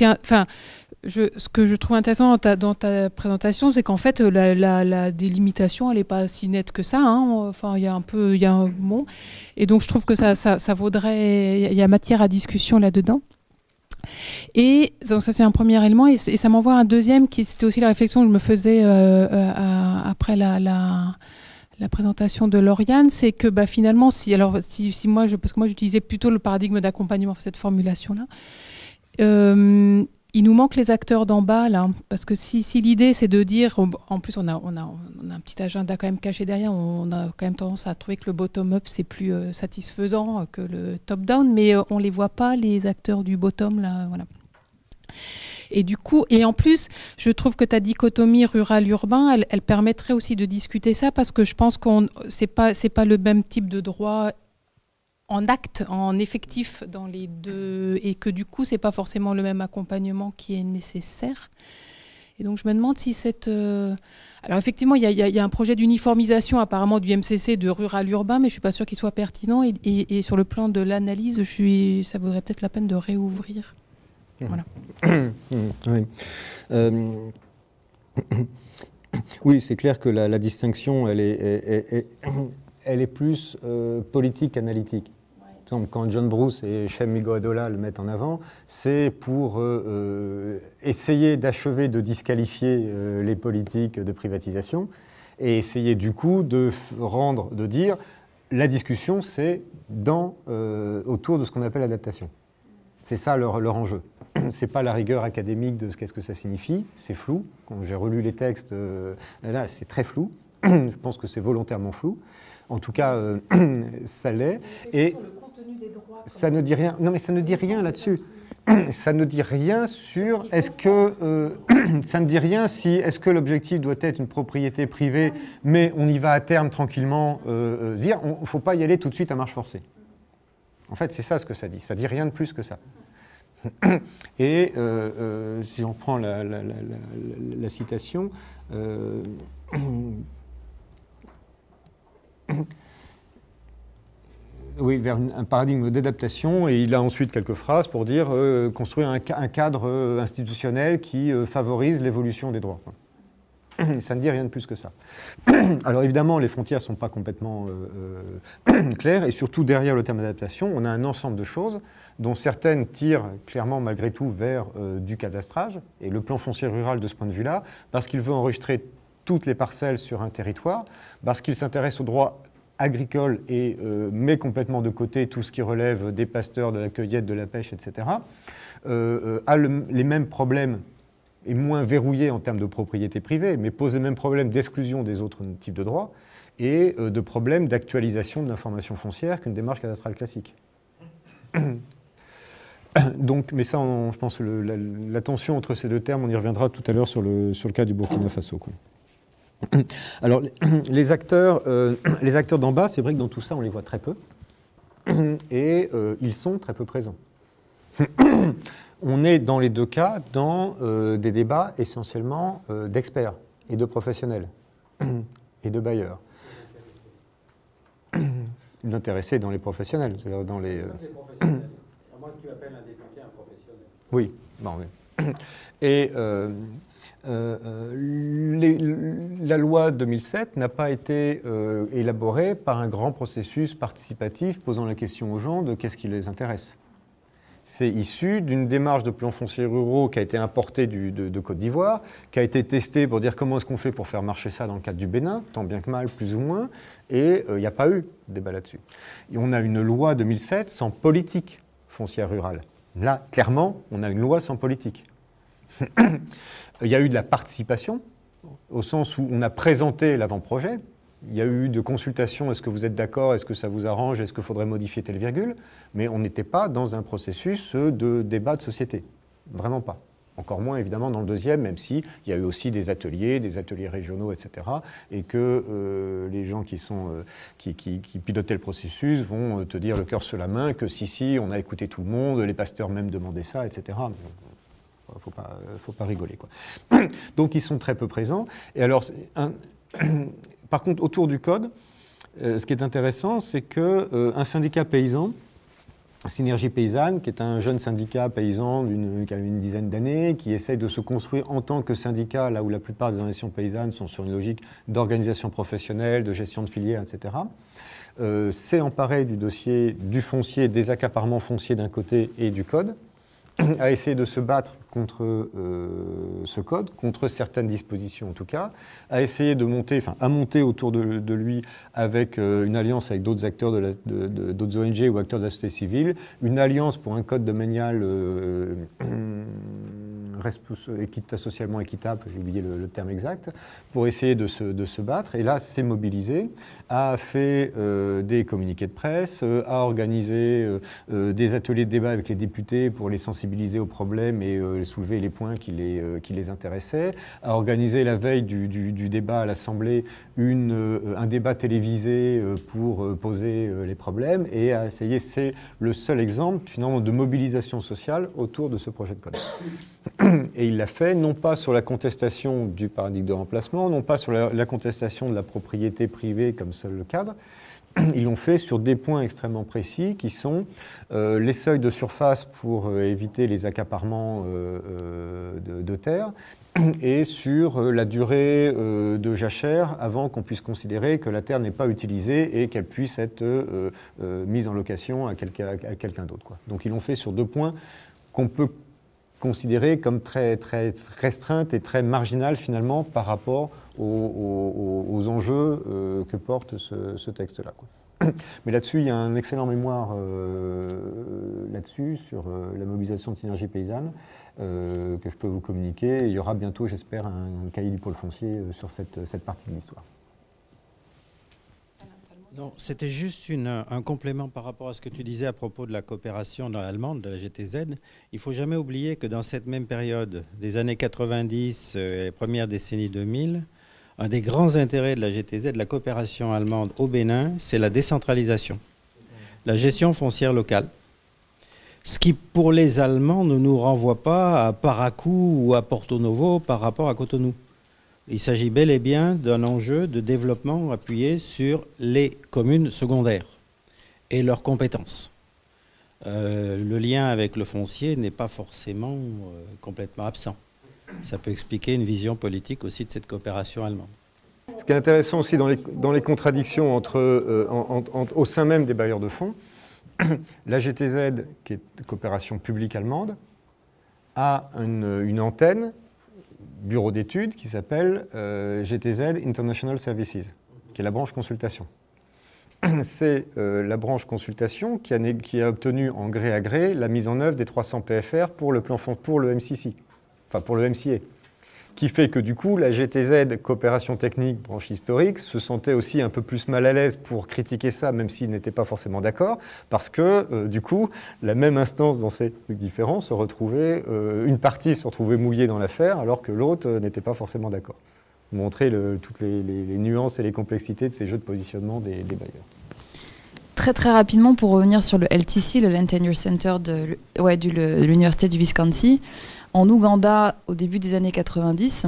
que je trouve intéressant dans ta présentation, c'est qu'en fait la délimitation elle n'est pas si nette que ça. Hein. Enfin il y a un bon, et donc je trouve que ça vaudrait, il y a matière à discussion là-dedans. Et donc ça c'est un premier élément et ça m'envoie un deuxième qui c'était aussi la réflexion que je me faisais après la présentation de Lauriane, c'est que finalement si moi parce que moi j'utilisais plutôt le paradigme d'accompagnement cette formulation là, il nous manque les acteurs d'en bas là, parce que si l'idée c'est de dire, en plus on a un petit agenda quand même caché derrière, on a quand même tendance à trouver que le bottom-up c'est plus satisfaisant que le top-down, mais on les voit pas les acteurs du bottom là, voilà. Et du coup, et en plus, je trouve que ta dichotomie rural-urbain, elle permettrait aussi de discuter ça, parce que je pense que c'est pas le même type de droit en acte, en effectif dans les deux, et que du coup, c'est pas forcément le même accompagnement qui est nécessaire. Et donc, je me demande si alors effectivement, il y a un projet d'uniformisation apparemment du MCC de rural-urbain, mais je suis pas sûre qu'il soit pertinent. Et sur le plan de l'analyse, ça vaudrait peut-être la peine de réouvrir. Voilà. Oui. Oui, c'est clair que la distinction, elle est plus politique qu'analytique. Par exemple, quand John Bruce et Shem Migoadola le mettent en avant, c'est pour essayer d'achever de disqualifier les politiques de privatisation et essayer du coup de dire la discussion, c'est autour de ce qu'on appelle l'adaptation. C'est ça leur enjeu. C'est pas la rigueur académique de qu'est-ce que ça signifie, c'est flou. Quand j'ai relu les textes, là, c'est très flou. Je pense que c'est volontairement flou. En tout cas, ça l'est. Et ça ne dit rien. Non, mais ça ne dit rien là-dessus. Ça ne dit rien sur est-ce que ça ne dit rien si est-ce que l'objectif doit être une propriété privée, mais on y va à terme tranquillement. Dire, il ne faut pas y aller tout de suite à marche forcée. En fait, c'est ça ce que ça dit. Ça dit rien de plus que ça. Et si on prend la citation, oui, vers un paradigme d'adaptation, et il a ensuite quelques phrases pour dire construire un cadre institutionnel qui favorise l'évolution des droits. Ça ne dit rien de plus que ça. Alors évidemment, les frontières ne sont pas complètement claires, et surtout derrière le terme d'adaptation, on a un ensemble de choses dont certaines tirent clairement malgré tout vers du cadastrage, et le plan foncier rural de ce point de vue-là, parce qu'il veut enregistrer toutes les parcelles sur un territoire, parce qu'il s'intéresse aux droits agricoles et met complètement de côté tout ce qui relève des pasteurs, de la cueillette, de la pêche, etc., a les mêmes problèmes et moins verrouillé en termes de propriété privée, mais pose les mêmes problèmes d'exclusion des autres types de droits et de problèmes d'actualisation de l'information foncière qu'une démarche cadastrale classique. Donc, mais ça, je pense, la tension entre ces deux termes, on y reviendra tout à l'heure sur le cas du Burkina Faso, quoi. Alors, les acteurs d'en bas, c'est vrai que dans tout ça, on les voit très peu, et ils sont très peu présents. On est dans les deux cas dans des débats essentiellement d'experts et de professionnels et de bailleurs. D'intéressés dans les professionnels, c'est-à-dire dans les... À moins que tu appelles un député un professionnel. Oui, bon, oui. Et la loi 2007 n'a pas été élaborée par un grand processus participatif posant la question aux gens de qu'est-ce qui les intéresse. C'est issu d'une démarche de plans fonciers ruraux qui a été importée de Côte d'Ivoire, qui a été testée pour dire comment est-ce qu'on fait pour faire marcher ça dans le cadre du Bénin, tant bien que mal, plus ou moins, et il n'y a pas eu de débat là-dessus. Et on a une loi 2007 sans politique foncière rurale. Là, clairement, on a une loi sans politique. Il y a eu de la participation, au sens où on a présenté l'avant-projet. Il y a eu de consultations, est-ce que vous êtes d'accord, est-ce que ça vous arrange, est-ce qu'il faudrait modifier telle virgule, mais on n'était pas dans un processus de débat de société, vraiment pas. Encore moins évidemment dans le deuxième, même s'il y a eu aussi des ateliers régionaux, etc. Et que les gens qui pilotaient le processus vont te dire le cœur sur la main que si, on a écouté tout le monde, les pasteurs même demandaient ça, etc. Faut pas rigoler, quoi. Donc ils sont très peu présents. Et alors, par contre, autour du code, ce qui est intéressant, c'est qu'un syndicat paysan, Synergie Paysanne, qui est un jeune syndicat paysan qui a une dizaine d'années, qui essaye de se construire en tant que syndicat, là où la plupart des organisations paysannes sont sur une logique d'organisation professionnelle, de gestion de filière, etc., s'est emparé du dossier du foncier, des accaparements fonciers d'un côté et du code, a essayé de se battre contre ce code, contre certaines dispositions en tout cas, a essayé de monter, à monter autour de lui avec une alliance avec d'autres acteurs d'autres ONG ou acteurs de la société civile, une alliance pour un code domanial socialement équitable, j'ai oublié le terme exact, pour essayer de se battre. Et là, s'est mobilisé, a fait des communiqués de presse, a organisé des ateliers de débat avec les députés pour les sensibiliser aux problèmes et soulever les points qui les intéressaient, a organisé la veille du débat à l'Assemblée un débat télévisé pour poser les problèmes et a essayé, c'est le seul exemple finalement de mobilisation sociale autour de ce projet de code. Et il l'a fait non pas sur la contestation du paradigme de remplacement, non pas sur la contestation de la propriété privée comme seul le cadre. Ils l'ont fait sur des points extrêmement précis qui sont les seuils de surface pour éviter les accaparements de terre et sur la durée de jachère avant qu'on puisse considérer que la terre n'est pas utilisée et qu'elle puisse être mise en location à quelqu'un d'autre, quoi. Donc ils l'ont fait sur 2 points qu'on peut considérée comme très, très restreinte et très marginale finalement par rapport aux enjeux que porte ce texte-là, quoi. Mais là-dessus, il y a un excellent mémoire là-dessus, sur la mobilisation de Synergie Paysanne, que je peux vous communiquer. Et il y aura bientôt, j'espère, un cahier du pôle foncier sur cette partie de l'histoire. Non, c'était juste un complément par rapport à ce que tu disais à propos de la coopération allemande, de la GTZ. Il ne faut jamais oublier que dans cette même période, des années 90 et les premières décennies 2000, un des grands intérêts de la GTZ, de la coopération allemande au Bénin, c'est la décentralisation, la gestion foncière locale. Ce qui, pour les Allemands, ne nous renvoie pas à Parakou ou à Porto Novo par rapport à Cotonou. Il s'agit bel et bien d'un enjeu de développement appuyé sur les communes secondaires et leurs compétences. Le lien avec le foncier n'est pas forcément complètement absent. Ça peut expliquer une vision politique aussi de cette coopération allemande. Ce qui est intéressant aussi dans les contradictions au sein même des bailleurs de fonds, la GTZ, qui est coopération publique allemande, a une antenne, bureau d'études, qui s'appelle GTZ International Services, qui est la branche consultation. C'est la branche consultation qui a obtenu en gré à gré la mise en œuvre des 300 PFR pour le plan pour le MCC, enfin pour le MCA. Qui fait que du coup, la GTZ, coopération technique, branche historique, se sentait aussi un peu plus mal à l'aise pour critiquer ça, même s'ils n'étaient pas forcément d'accord, parce que du coup, la même instance dans ces trucs différents se retrouvait, une partie se retrouvait mouillée dans l'affaire, alors que l'autre n'était pas forcément d'accord. Montrer toutes les nuances et les complexités de ces jeux de positionnement des bailleurs. Très très rapidement, pour revenir sur le LTC, le Land Tenure Center de l'Université du Wisconsin, en Ouganda, au début des années 90,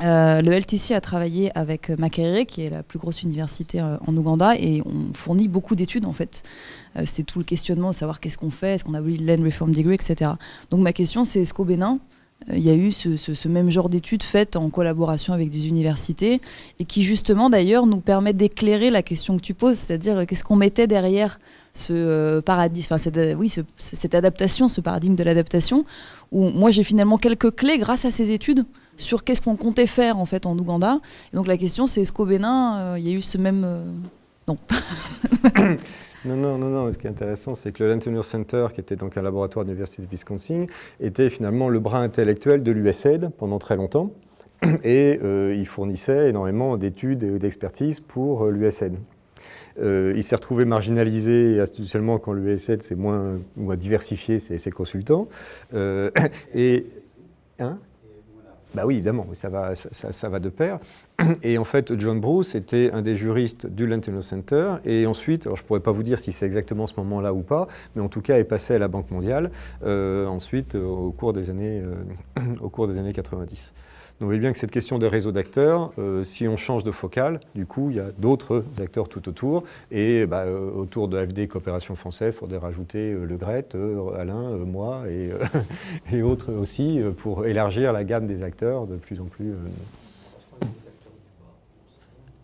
le LTC a travaillé avec Makerere, qui est la plus grosse université en Ouganda, et on fournit beaucoup d'études en fait. C'est tout le questionnement de savoir qu'est-ce qu'on fait, est-ce qu'on a voulu le Land Reform Degree, etc. Donc ma question, c'est est-ce qu'au Bénin, il y a eu ce même genre d'études faites en collaboration avec des universités et qui justement d'ailleurs nous permettent d'éclairer la question que tu poses, c'est-à-dire qu'est-ce qu'on mettait derrière ce paradigme, enfin cette adaptation, ce paradigme de l'adaptation, où moi j'ai finalement quelques clés grâce à ces études sur qu'est-ce qu'on comptait faire en fait en Ouganda. Et donc la question c'est est-ce qu'au Bénin il y a eu ce même... Non. Non. Ce qui est intéressant, c'est que le Land Tenure Center, qui était donc un laboratoire de l'Université de Wisconsin, était finalement le bras intellectuel de l'USAID pendant très longtemps. Et il fournissait énormément d'études et d'expertise pour l'USAID. Il s'est retrouvé marginalisé institutionnellement quand l'USAID s'est moins diversifié ses consultants. Et Hein? Bah oui, évidemment, ça va de pair. Et en fait, John Bruce était un des juristes du Lanternal Center, et ensuite, alors je ne pourrais pas vous dire si c'est exactement ce moment-là ou pas, mais en tout cas, est passé à la Banque mondiale, ensuite, au cours des années 90. Donc, vous voyez bien que cette question des réseaux d'acteurs, si on change de focale, du coup, il y a d'autres acteurs tout autour. Et autour de AFD Coopération Française, il faudrait rajouter le GRET, Alain, moi et autres aussi, pour élargir la gamme des acteurs de plus en plus.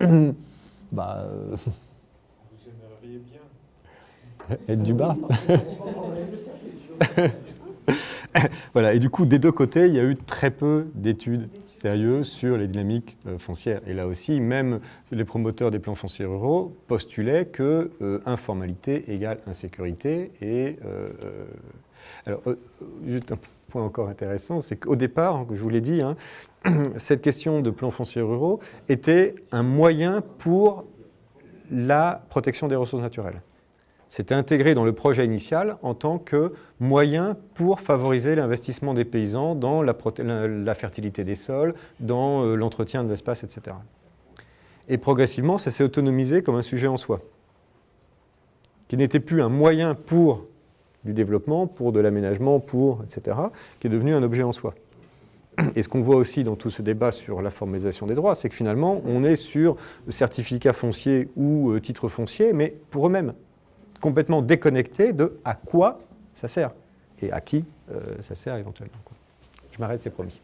Vous aimeriez bien être du bas. Voilà, et du coup, des deux côtés, il y a eu très peu d'études sérieuses sur les dynamiques foncières. Et là aussi, même les promoteurs des plans fonciers ruraux postulaient que informalité égale insécurité. Et alors, juste un point encore intéressant, c'est qu'au départ, je vous l'ai dit, hein, cette question de plans fonciers ruraux était un moyen pour la protection des ressources naturelles. C'était intégré dans le projet initial en tant que moyen pour favoriser l'investissement des paysans dans la fertilité des sols, dans l'entretien de l'espace, etc. Et progressivement, ça s'est autonomisé comme un sujet en soi, qui n'était plus un moyen pour du développement, pour de l'aménagement, pour, etc., qui est devenu un objet en soi. Et ce qu'on voit aussi dans tout ce débat sur la formalisation des droits, c'est que finalement, on est sur le certificat foncier ou titre foncier, mais pour eux-mêmes, complètement déconnecté de à quoi ça sert et à qui ça sert éventuellement. Je m'arrête, c'est promis.